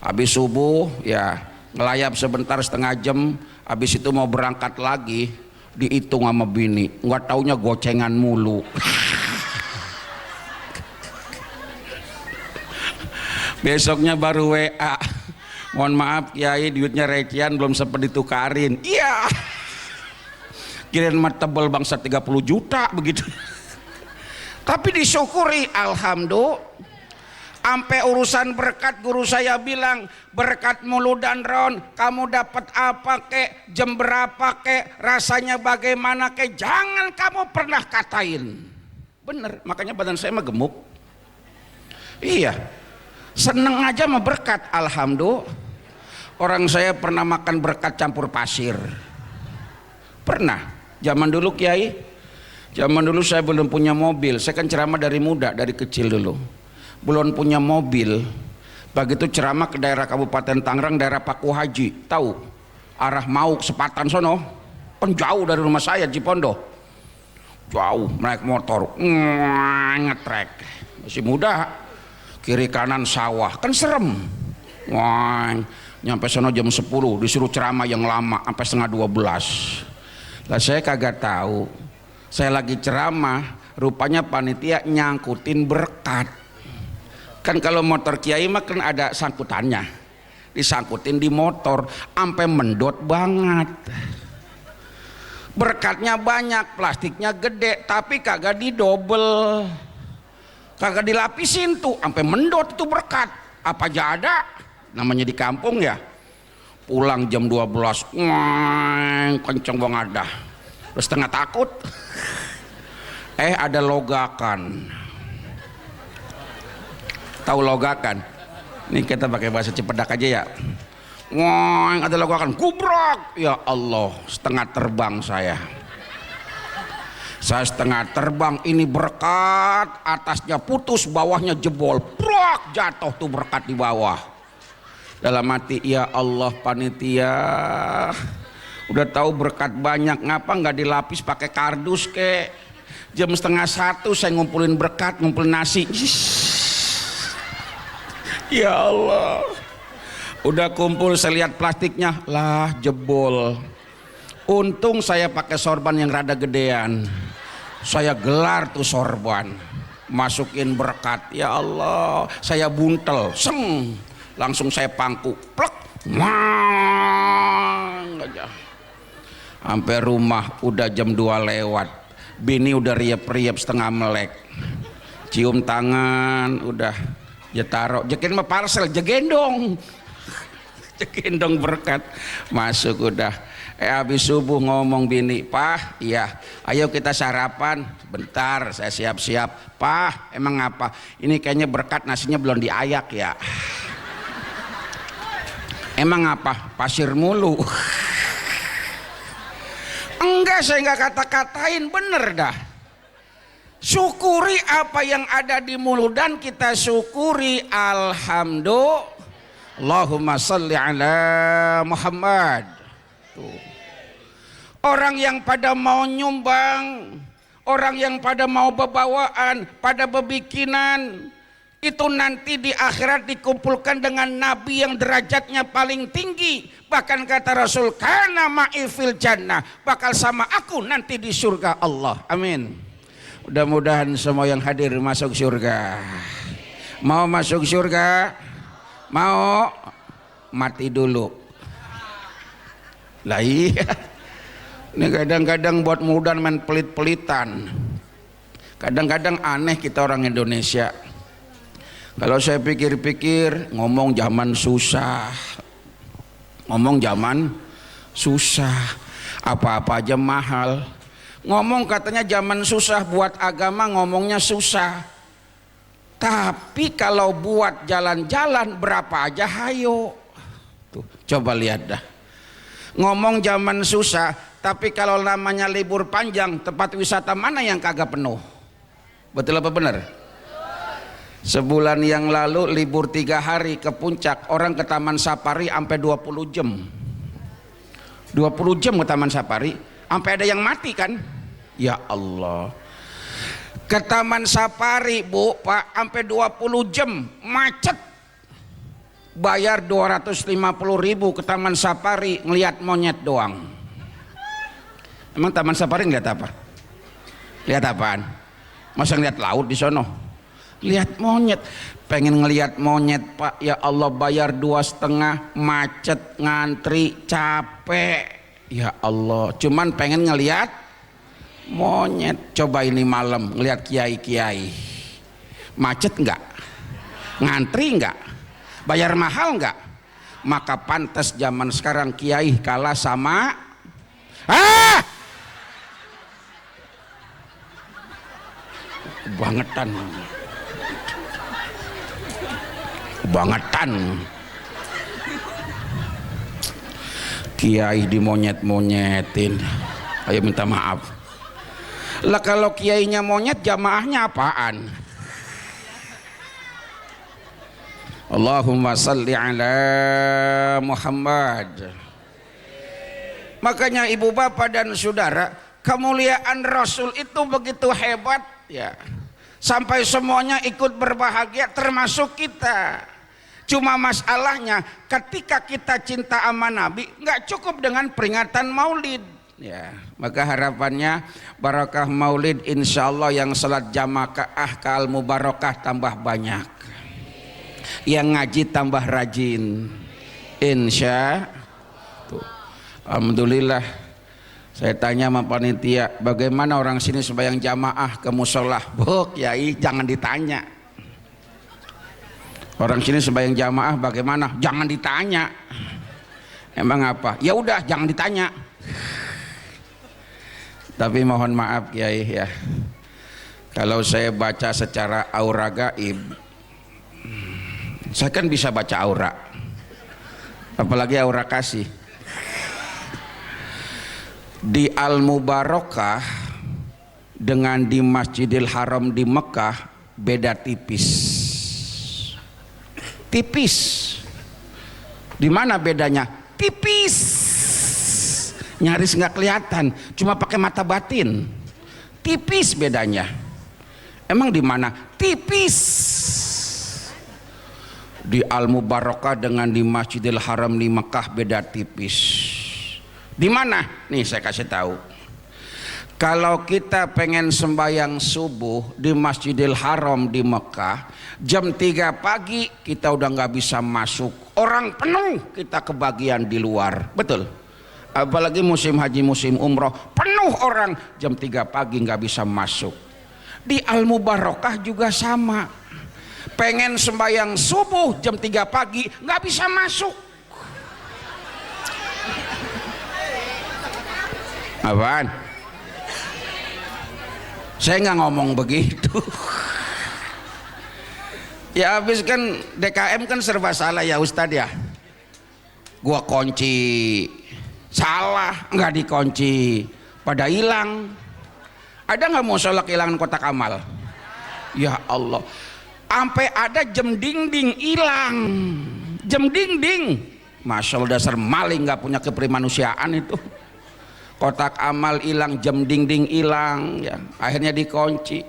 Habis subuh ya ngelayap sebentar setengah jam. Habis itu mau berangkat lagi, dihitung sama bini, nggak taunya gocengan mulu. Besoknya baru WA, mohon maaf Kiai, duitnya recehan belum sempat ditukarin. Iya, kirain mah tebel bangsa 30 juta begitu. Tapi disyukuri, alhamdulillah. Sampai urusan berkat, guru saya bilang, berkat mulu dan Ron, kamu dapat apa kek, jam berapa kek, rasanya bagaimana kek, jangan kamu pernah katain. Bener, makanya badan saya mah gemuk. Iya, seneng aja mah berkat, alhamdulillah. Orang saya pernah makan berkat campur pasir. Pernah, zaman dulu Kiai, zaman dulu saya belum punya mobil, saya kan ceramah dari muda, dari kecil dulu. Belum punya mobil, begitu ceramah ke daerah Kabupaten Tangerang, daerah Paku Haji, tahu arah Mauk Sepatan sono, kan jauh dari rumah saya Cipondo, jauh, naik motor ngetrek, masih muda, kiri kanan sawah, kan serem. Wah, nyampe sono jam 10 disuruh ceramah yang lama sampai setengah 12. Lah saya kagak tahu, saya lagi ceramah, rupanya panitia nyangkutin berkat. Kan kalau motor Kiai mah kan ada sangkutannya, disangkutin di motor, sampai mendot banget. Berkatnya banyak, plastiknya gede, tapi kagak didobel, kagak dilapisin tuh, sampai mendot itu berkat. Apa aja ada, namanya di kampung ya. Pulang jam 12, kenceng banget dah, terus setengah takut. Ada logakan. Tahu logakan? Ini kita pakai bahasa Cipedak aja ya. Wah, ada logakan, gubrak. Ya Allah, setengah terbang saya. Saya setengah terbang, ini berkat, atasnya putus, bawahnya jebol. Brak, jatuh tuh berkat di bawah. Dalam hati, ya Allah panitia, udah tahu berkat banyak, ngapa nggak dilapis pakai kardus kek? Jam setengah 1 saya ngumpulin berkat, ngumpulin nasi. Ya Allah, udah kumpul, saya lihat plastiknya, lah jebol. Untung saya pakai sorban yang rada gedean, saya gelar tuh sorban, masukin berkat. Ya Allah, saya buntel, seng, langsung saya pangku, plek, mang aja. Sampai rumah udah jam 2 lewat, bini udah riap-riap setengah melek, cium tangan, udah ya taruh, jekin mah parcel, jegendong, jegendong berkat, masuk udah. Habis subuh ngomong bini, Pak, iya, ayo kita sarapan. Bentar, saya siap-siap. Pak, emang apa? Ini kayaknya berkat nasinya belum diayak ya. Emang apa? Pasir mulu. Enggak, saya nggak kata-katain, bener dah. Syukuri apa yang ada di mulut dan kita syukuri, alhamdulillah. Allahumma salli ala Muhammad. Tuh. Orang yang pada mau nyumbang, orang yang pada mau bebawaan, pada bebikinan, itu nanti di akhirat dikumpulkan dengan nabi yang derajatnya paling tinggi. Bahkan kata Rasul, kana ma'i fil jannah, bakal sama aku nanti di surga Allah. Amin. Mudah-mudahan semua yang hadir masuk surga. Mau masuk surga? Mau? Mati dulu. Lah iya. Ini kadang-kadang buat mudan main pelit-pelitan. Kadang-kadang aneh kita orang Indonesia. Kalau saya pikir-pikir, ngomong zaman susah. Ngomong zaman susah. Apa-apa aja mahal. Ngomong katanya zaman susah, buat agama ngomongnya susah. Tapi kalau buat jalan-jalan berapa aja hayo. Tuh, coba lihat dah. Ngomong zaman susah, tapi kalau namanya libur panjang, tempat wisata mana yang kagak penuh? Betul apa benar? Sebulan yang lalu libur 3 hari ke puncak, orang ke Taman Safari sampai 20 jam. 20 jam ke Taman Safari, sampai ada yang mati kan? Ya Allah. Ke Taman Safari, Bu, Pak, sampai 20 jam macet. bayar 250.000 ke Taman Safari ngelihat monyet doang. Emang Taman Safari ngeliat apa? Lihat apaan? Masa ngeliat laut di sono? Lihat monyet. Pengen ngelihat monyet Pak, ya Allah bayar 2,5, macet, ngantri, capek, ya Allah, cuman pengen ngelihat monyet. Coba ini malam ngelihat kiai-kiai, macet enggak? Ngantri enggak? Bayar mahal enggak? Maka pantas zaman sekarang kiai kalah sama bangetan kiai dimonyet-monyetin. Ayo minta maaf lah, kalau kiainya monyet jamaahnya apaan? Allahumma salli ala Muhammad. Makanya ibu bapak dan saudara, kemuliaan Rasul itu begitu hebat ya, sampai semuanya ikut berbahagia termasuk kita. Cuma masalahnya ketika kita cinta sama Nabi nggak cukup dengan peringatan Maulid ya. Maka harapannya barakah Maulid, insya Allah yang salat jamaah kal mubarakah tambah banyak, yang ngaji tambah rajin, insya Allah. Alhamdulillah. Saya tanya sama panitia, bagaimana orang sini sembahyang jamaah ke musola? Bu Kiai, jangan ditanya. Orang sini sembahyang jamaah bagaimana? Jangan ditanya. Emang apa? Ya udah, jangan ditanya. Tapi mohon maaf Kiai ya, kalau saya baca secara aura gaib, saya kan bisa baca aura, apalagi aura kasih. Di Al-Mubarakah dengan di Masjidil Haram di Mekah beda tipis. Tipis. Di mana bedanya? Tipis. Nyaris nggak kelihatan, cuma pakai mata batin. Tipis bedanya. Emang di mana? Tipis. Di Al-Mubarakah dengan di Masjidil Haram di Mekah beda tipis. Di mana? Nih saya kasih tahu. Kalau kita pengen sembahyang subuh di Masjidil Haram di Mekah jam 3 pagi kita udah nggak bisa masuk, orang penuh, kita kebagian di luar, betul? Apalagi musim haji musim umroh penuh orang, jam 3 pagi nggak bisa masuk. Di Al-Mubarakah juga sama, pengen sembahyang subuh jam 3 pagi nggak bisa masuk. Apaan? Saya nggak ngomong begitu. Ya habis kan DKM kan serba salah ya Ustadz ya. Gua kunci salah, nggak dikunci, pada hilang. Ada nggak musola kehilangan kotak amal? Ya Allah, sampai ada jam dinding hilang. Jam dinding, Masya Allah, dasar maling, nggak punya keprimanusiaan itu. Kotak amal hilang, jam dinding hilang ya, akhirnya dikunci.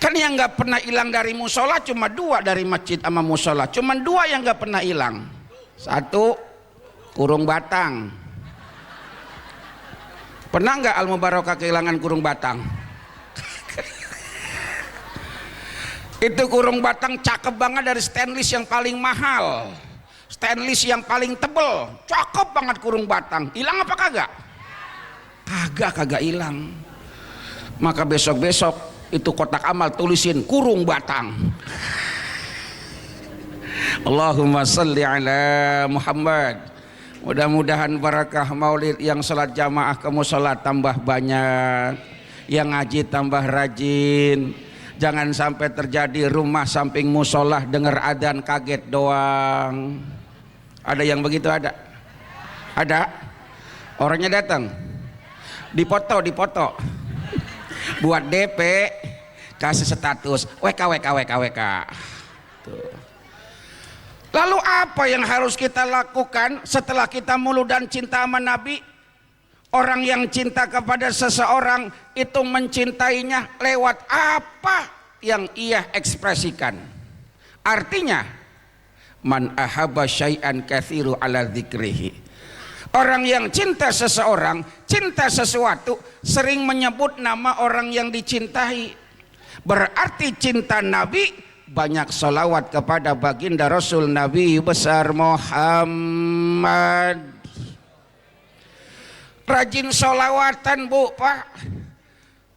Kan yang nggak pernah hilang dari musola cuma 2, dari masjid sama musola cuma 2 yang nggak pernah hilang. 1 kurung batang. Pernah nggak Al-Mubarakah kehilangan kurung batang? Itu kurung batang cakep banget, dari stainless yang paling mahal, stainless yang paling tebel, cakep banget kurung batang. Hilang apa kagak? Kagak hilang. Maka besok-besok itu kotak amal tulisin kurung batang. Allahumma salli ala Muhammad. Mudah-mudahan barakah Maulid yang salat jamaah ke musola tambah banyak, yang ngaji tambah rajin. Jangan sampai terjadi rumah samping musola dengar adzan kaget doang. Ada yang begitu? Ada orangnya datang, dipoto buat DP, kasih status WK. Tuh. Lalu apa yang harus kita lakukan setelah kita mulu dan cinta sama Nabi? Orang yang cinta kepada seseorang itu mencintainya lewat apa yang ia ekspresikan. Artinya man ahabba syai'an katsiru ala dzikrihi. Orang yang cinta seseorang, cinta sesuatu, sering menyebut nama orang yang dicintai. Berarti cinta Nabi, banyak salawat kepada baginda Rasul Nabi besar Muhammad. Rajin salawatan bu pak.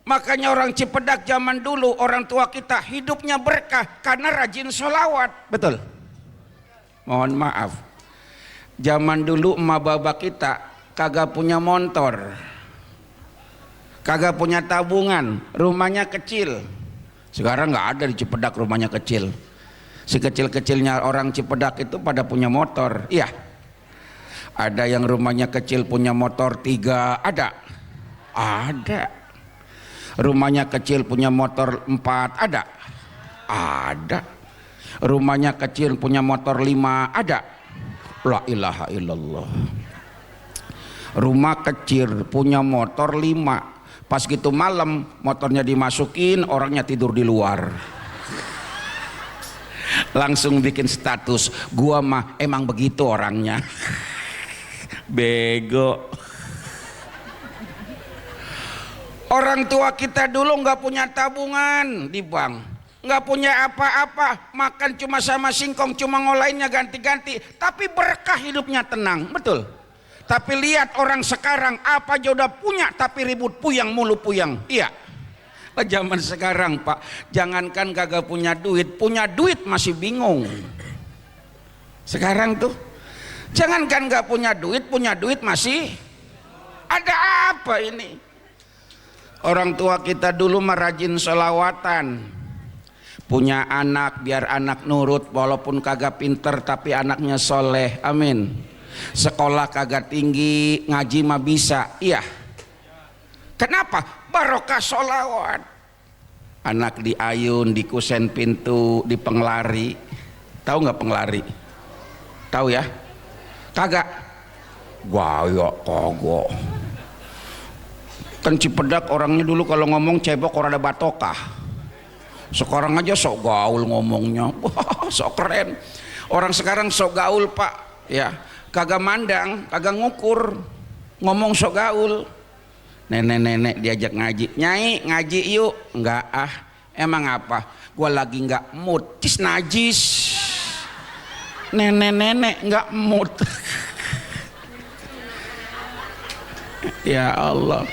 Makanya orang Cipedak zaman dulu, orang tua kita hidupnya berkah karena rajin salawat. Betul? Mohon maaf, zaman dulu emak bapak kita kagak punya motor, kagak punya tabungan, rumahnya kecil. Sekarang nggak ada di Cipedak rumahnya kecil. Si kecil-kecilnya orang Cipedak itu pada punya motor. Iya. Ada yang rumahnya kecil punya motor 3, ada. Ada. Rumahnya kecil punya motor 4, ada. Ada. Rumahnya kecil punya motor 5, ada. La ilaha illallah. Rumah kecil punya motor 5. Pas gitu malam motornya dimasukin, orangnya tidur di luar. Langsung bikin status, gua mah emang begitu orangnya. Bego. Orang tua kita dulu nggak punya tabungan di bank, nggak punya apa-apa, makan cuma sama singkong, cuma ngolainnya ganti-ganti, tapi berkah hidupnya, tenang, betul. Tapi lihat orang sekarang apa aja udah punya tapi ribut puyang mulu puyang. Iya. Zaman sekarang pak, jangankan kagak punya duit masih bingung. Sekarang tuh, jangankan gak punya duit masih ada apa ini? Orang tua kita dulu merajin selawatan. Punya anak biar anak nurut, walaupun kagak pinter tapi anaknya soleh, amin. Sekolah kagak tinggi, ngaji mah bisa, iya. Kenapa? Barokah sholawat. Anak di ayun, di kusen pintu, di penglari. Tahu nggak penglari? Tahu ya? Kagak? Gaya kagak. Kan Cipedak orangnya dulu kalau ngomong cebok orang ada batokah. Sekarang aja sok gaul ngomongnya, wah sok keren. Orang sekarang sok gaul pak, ya. Kagak mandang, kagak ngukur, ngomong sok gaul. Nenek-nenek diajak ngaji, nyai ngaji yuk, enggak ah, emang apa? Gua lagi enggak mood, cis najis. Nenek-nenek enggak mood. Ya Allah.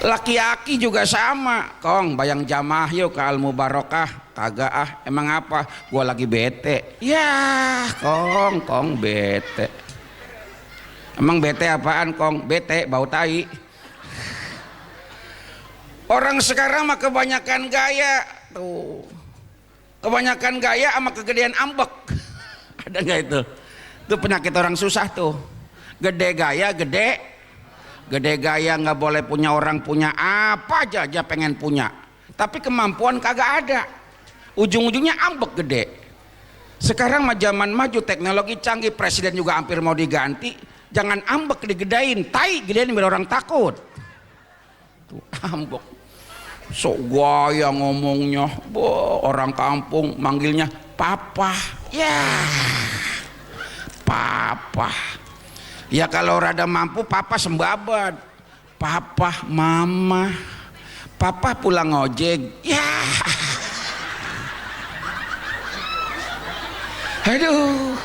Laki-laki juga sama, kong bayang jamaah yuk ke Al Mubarokah, kagak ah, emang apa? Gua lagi bete. Ya, kong bete. Emang bete apaan kong? Bete bau tai. Orang sekarang mah kebanyakan gaya tuh, kebanyakan gaya sama kegedean ambek. Ada nggak itu? Itu penyakit orang susah tuh. Gede gaya, gede gaya nggak boleh punya, orang punya apa aja pengen punya. Tapi kemampuan kagak ada. Ujung-ujungnya ambek gede. Sekarang mah zaman maju, teknologi canggih, presiden juga hampir mau diganti. Jangan ambek digedain, tai gedein biar orang takut. Tuh ambek. Sok gaya ngomongnya, orang kampung manggilnya papa. Ya, papa. Ya kalau rada mampu papa sembabat. Papa, mama. Papa pulang ojek. Ya. Aduh.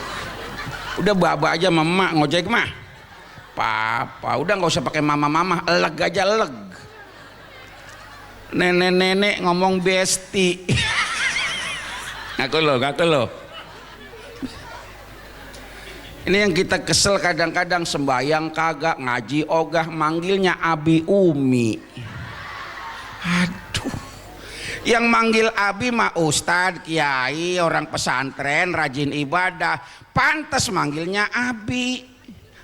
Udah baba aja mama ngojek mah. Papa, udah nggak usah pakai mama, eleg aja eleg. Nenek-nenek ngomong besti. Ngaku lo. Ini yang kita kesel kadang-kadang, sembayang kagak, ngaji ogah, manggilnya Abi Umi. Aduh. Yang manggil Abi mah Ustadz, Kiai, orang pesantren, rajin ibadah. Pantas manggilnya Abi.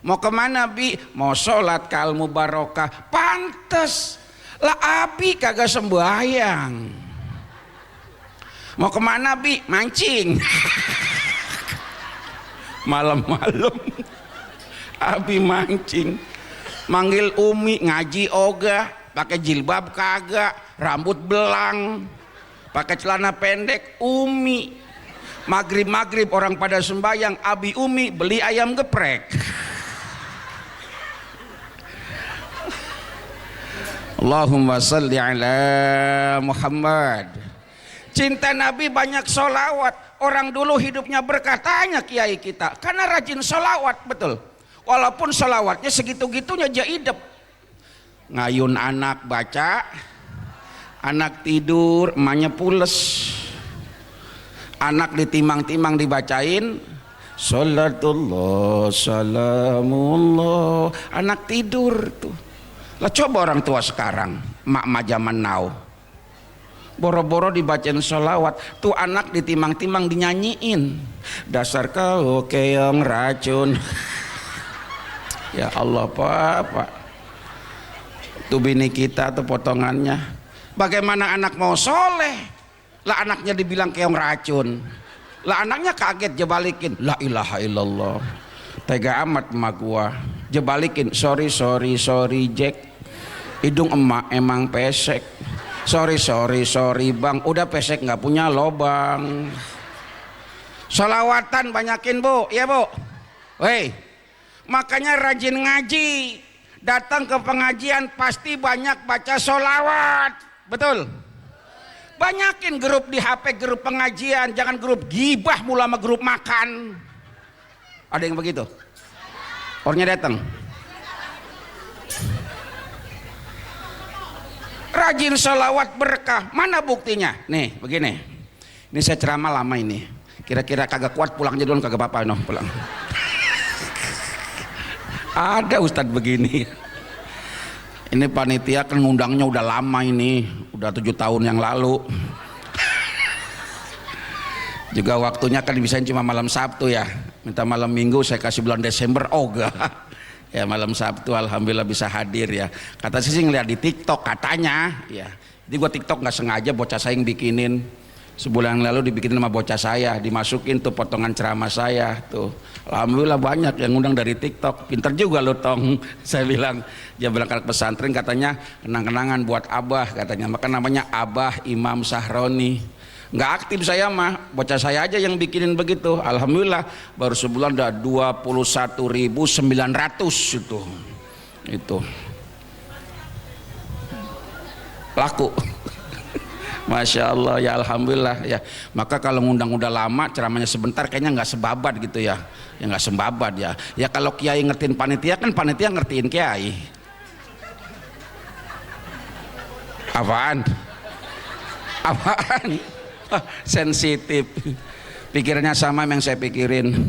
Mau kemana Bi? Mau sholat ke Al Mubarokah. Pantas. Lah Abi kagak sembahyang. Mau kemana Bi? Mancing. Malam-malam Abi mancing. Manggil Umi, ngaji ogah, pakai jilbab kagak, rambut belang, pakai celana pendek Umi. Maghrib orang pada sembayang, abi umi beli ayam geprek. Allahumma salli ala Muhammad. Cinta Nabi banyak solawat. Orang dulu hidupnya berkah, tanya kiai kita, karena rajin solawat, betul. Walaupun solawatnya segitu-gitunya aja hidup. Ngayun anak baca, anak tidur, emaknya pules. Anak ditimang-timang dibacain, salatullah, salamullah, anak tidur tuh. Lah coba orang tua sekarang, mak-mak zaman now, boro-boro dibacain sholawat, tuh anak ditimang-timang dinyanyiin, dasar kau keong racun. Ya Allah Pak, tuh bini kita tuh potongannya, bagaimana anak mau soleh, lah anaknya dibilang keong racun, lah anaknya kaget jebalikin, la ilaha illallah, tega amat emak gua, jebalikin, sorry Jack, hidung emak emang pesek. Sorry bang, udah pesek nggak punya lobang. Sholawatan banyakin bu, ya bu. Woi, makanya rajin ngaji. Datang ke pengajian pasti banyak baca sholawat, betul. Banyakin grup di HP, grup pengajian, jangan grup gibah mula sama grup makan. Ada yang begitu? Orangnya datang. Rajin sholawat berkah, mana buktinya? Nih begini, ini saya ceramah lama ini, kira-kira kagak kuat pulang aja dulu, kagak apa-apa no, pulang. Ada ustadz begini, ini panitia kan ngundangnya udah lama ini, udah 7 tahun yang lalu. Juga waktunya kan dibisain cuma malam Sabtu ya, minta malam Minggu saya kasih bulan Desember, ogah. Ya malam Sabtu alhamdulillah bisa hadir ya. Kata sih ngeliat di TikTok katanya ya. Jadi gua TikTok nggak sengaja bocah saya yang bikinin. Sebulan yang lalu dibikinin sama bocah saya, dimasukin tuh potongan ceramah saya tuh. Alhamdulillah banyak yang ngundang dari TikTok. Pinter juga lo Tong. Saya bilang, dia bilang anak pesantren katanya kenang-kenangan buat Abah katanya. Maka namanya Abah Imam Sahroni. Nggak aktif saya mah, bocah saya aja yang bikinin begitu. Alhamdulillah baru sebulan udah 21.900 itu laku. Masya Allah ya, alhamdulillah ya. Maka kalau ngundang udah lama ceramahnya sebentar kayaknya nggak sebabat gitu ya, ya nggak sebabat ya. Ya kalau kiai ngertiin panitia kan panitia ngertiin kiai. Apaan? Sensitif, pikirannya sama yang saya pikirin.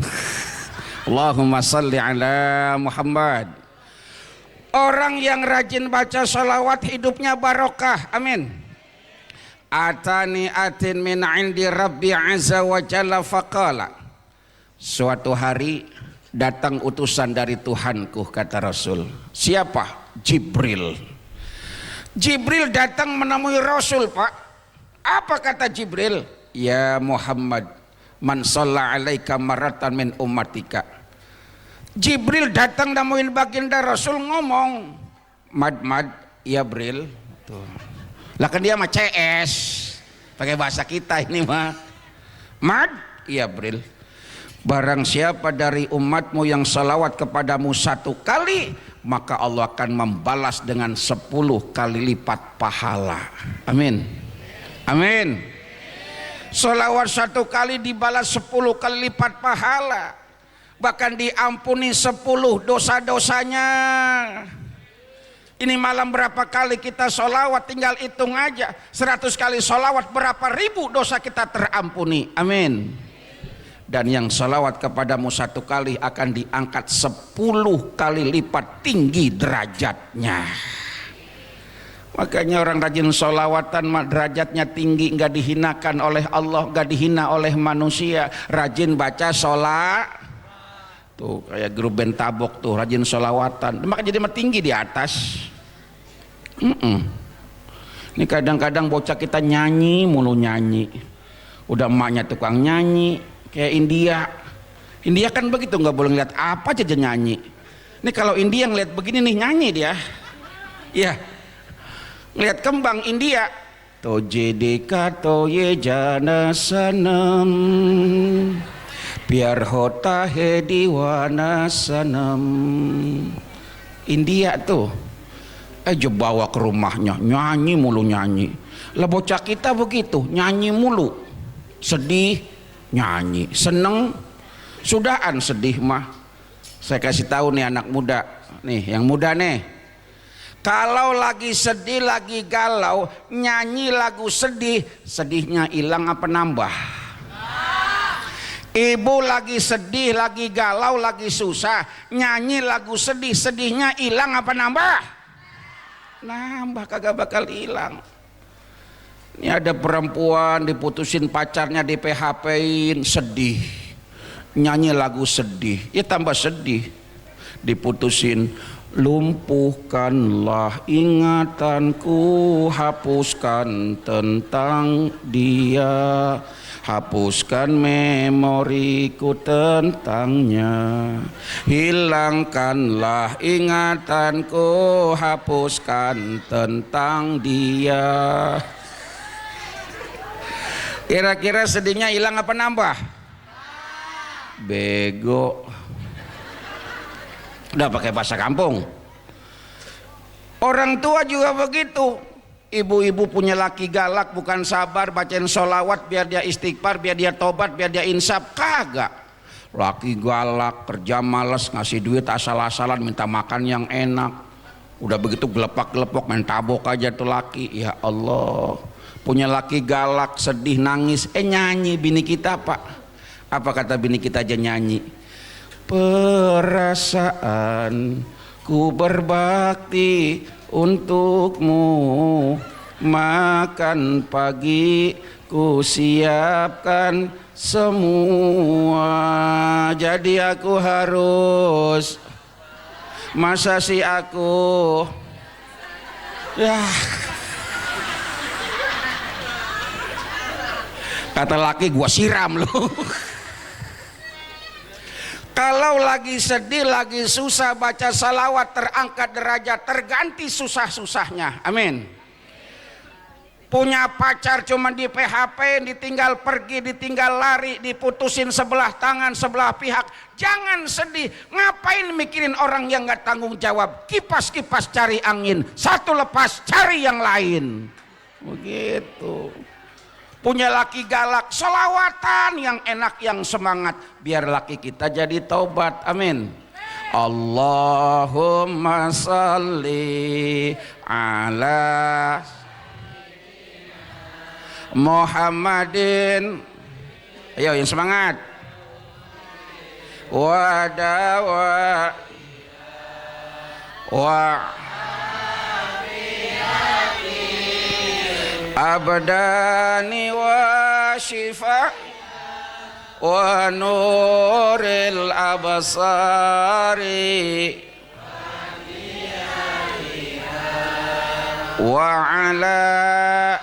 Allahumma salli ala Muhammad. Orang yang rajin baca sholawat hidupnya barokah, amin. Atani atin min indi rabbi azza wa jalla faqala, suatu hari datang utusan dari Tuhanku, kata Rasul. Siapa? Jibril. Jibril datang menemui Rasul, Pak. Apa kata Jibril? Ya Muhammad, man shalla alaika maratan min ummatika. Jibril datang nemuin baginda Rasul ngomong, mad ya Bril. Tuh. Lah kan dia mah CS, pakai bahasa kita ini mah. Mad ya Bril. Barang siapa dari umatmu yang salawat kepadamu 1 kali, maka Allah akan membalas dengan 10 kali lipat pahala. Amin. Amin. Sholawat 1 kali dibalas 10 kali lipat pahala, bahkan diampuni 10 dosa-dosanya. Ini malam berapa kali kita sholawat, tinggal hitung aja. 100 kali sholawat berapa ribu dosa kita terampuni. Amin. Dan yang sholawat kepadamu 1 kali akan diangkat 10 kali lipat tinggi derajatnya. Makanya orang rajin sholawatan derajatnya tinggi, nggak dihinakan oleh Allah, nggak dihina oleh manusia. Rajin baca sholat, tuh kayak grup band tabok tuh rajin sholawatan, maka jadi tinggi di atas. Ini kadang-kadang bocah kita nyanyi mulu, nyanyi. Udah emaknya tukang nyanyi kayak India. India kan begitu, nggak boleh ngeliat apa aja nyanyi. Ini kalau India ngeliat begini nih nyanyi dia. Iya. Lihat kembang India Toje kato ye jana sanam biar hota he diwana sanam. India tuh aja bawa ke rumahnya nyanyi mulu nyanyi. Lah bocah kita begitu nyanyi mulu, sedih nyanyi, seneng sudahan sedih mah. Saya kasih tahu nih anak muda nih, yang muda nih, kalau lagi sedih lagi galau nyanyi lagu sedih, sedihnya hilang apa nambah? Ibu lagi sedih lagi galau lagi susah nyanyi lagu sedih, sedihnya hilang apa nambah? Nambah, kagak bakal hilang. Ini ada perempuan diputusin pacarnya, di PHP-in, sedih, nyanyi lagu sedih, ya tambah sedih. Diputusin, lumpuhkanlah ingatanku, hapuskan tentang dia, hapuskan memoriku tentangnya, hilangkanlah ingatanku, hapuskan tentang dia. Kira-kira sedihnya hilang apa nambah? Bego. Udah pakai bahasa kampung. Orang tua juga begitu. Ibu-ibu punya laki galak, bukan sabar bacain sholawat biar dia istighfar, biar dia tobat, biar dia insaf. Kagak. Laki galak, kerja malas, ngasih duit asal-asalan, minta makan yang enak. Udah begitu gelepak-gelepok, main tabok aja tuh laki. Ya Allah. Punya laki galak, sedih, nangis, nyanyi bini kita pak. Apa kata bini kita aja nyanyi? Perasaan ku berbakti untukmu, makan pagi ku siapkan semua, jadi aku harus, masa sih aku ya. Kata laki, gua siram loh. Kalau lagi sedih, lagi susah, baca salawat, terangkat derajat, terganti susah-susahnya. Amin. Punya pacar cuma di PHP, ditinggal pergi, ditinggal lari, diputusin sebelah tangan, sebelah pihak. Jangan sedih. Ngapain mikirin orang yang gak tanggung jawab? Kipas-kipas cari angin, satu lepas cari yang lain. Begitu. Punya laki galak, selawatan yang enak, yang semangat, biar laki kita jadi taubat. Amin. Allahumma salli ala Muhammadin. Ayo yang semangat. Wadawa wa abdani wa shifa wa nuril absari wa ala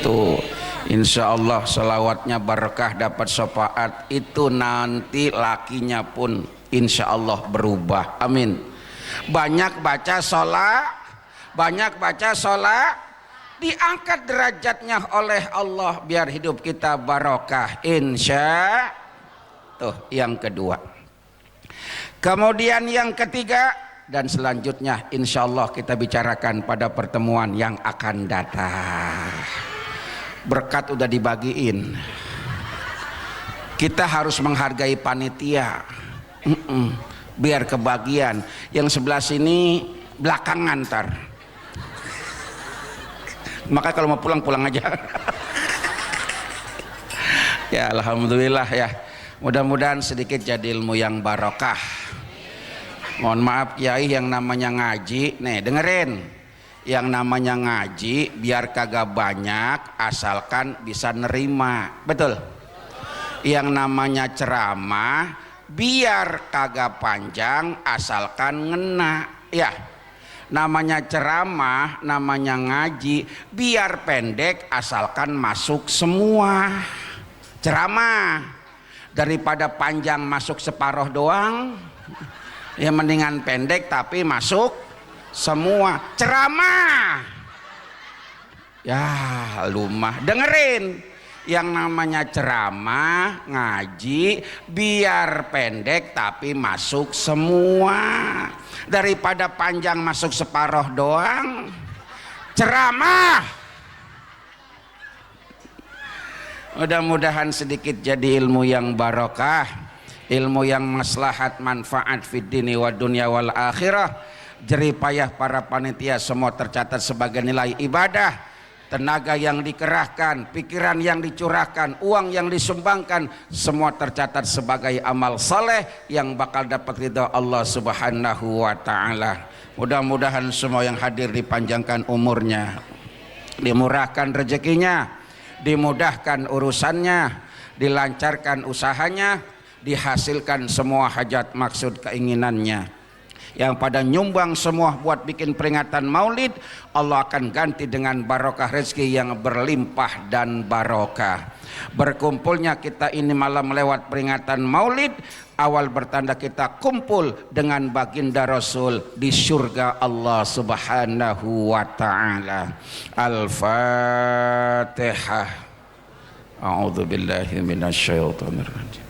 tuh, insya Allah selawatnya berkah, dapat syafaat, itu nanti lakinya pun insya Allah berubah. Amin. Banyak baca sholat, banyak baca sholat, diangkat derajatnya oleh Allah biar hidup kita barokah. Insya. Tuh yang kedua. Kemudian yang ketiga dan selanjutnya insya Allah kita bicarakan pada pertemuan yang akan datang. Berkat udah dibagiin. Kita harus menghargai panitia. Biar kebagian. Yang sebelah sini belakangan ntar. Maka kalau mau pulang pulang aja. Ya alhamdulillah ya. Mudah-mudahan sedikit jadi ilmu yang barokah. Mohon maaf kiai yang namanya ngaji, nih dengerin. Yang namanya ngaji biar kagak banyak asalkan bisa nerima. Betul. Yang namanya ceramah biar kagak panjang asalkan ngena. Ya. Namanya ceramah, namanya ngaji biar pendek asalkan masuk semua. Ceramah daripada panjang masuk separuh doang, Ya mendingan pendek tapi masuk semua. Ceramah, ya lumah, dengerin. Yang namanya ceramah ngaji biar pendek tapi masuk semua, daripada panjang masuk separoh doang. Ceramah, mudah-mudahan sedikit jadi ilmu yang barokah, ilmu yang maslahat manfaat fid dini wa dunya wal akhirah. Jerih payah para panitia semua tercatat sebagai nilai ibadah. Tenaga yang dikerahkan, pikiran yang dicurahkan, uang yang disumbangkan, semua tercatat sebagai amal saleh yang bakal dapat ridha Allah Subhanahu wa taala. Mudah-mudahan semua yang hadir dipanjangkan umurnya, dimurahkan rezekinya, dimudahkan urusannya, dilancarkan usahanya, dihasilkan semua hajat maksud keinginannya. Yang pada nyumbang semua buat bikin peringatan maulid, Allah akan ganti dengan barokah rezeki yang berlimpah dan barokah. Berkumpulnya kita ini malam lewat peringatan maulid, awal bertanda kita kumpul dengan baginda Rasul di surga Allah Subhanahu wa ta'ala. Al-Fatihah. A'udzu billahi minasyaitonir rajim.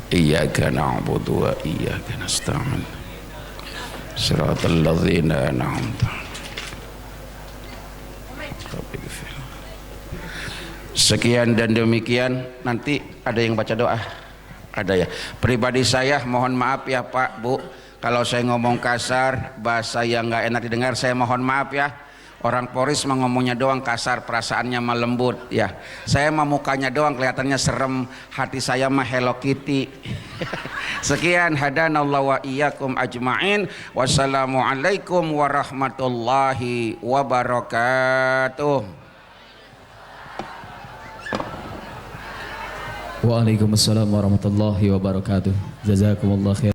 Iyyaka na'budu wa iyyaka nasta'in. Shiratal ladzina an'amta 'alaihim. Sekian dan demikian. Nanti ada yang baca doa? Ada ya. Pribadi saya mohon maaf ya Pak Bu, kalau saya ngomong kasar, bahasa yang nggak enak didengar, saya mohon maaf ya. Orang Poris mah ngomongnya doang kasar, perasaannya mah lembut ya. Saya mah mukanya doang kelihatannya serem, hati saya mah Hello Kitty. Sekian, hadanallahu wa iyyakum ajmain. Wassalamualaikum warahmatullahi wabarakatuh. Waalaikumsalam warahmatullahi wabarakatuh. Jazakumullah khair.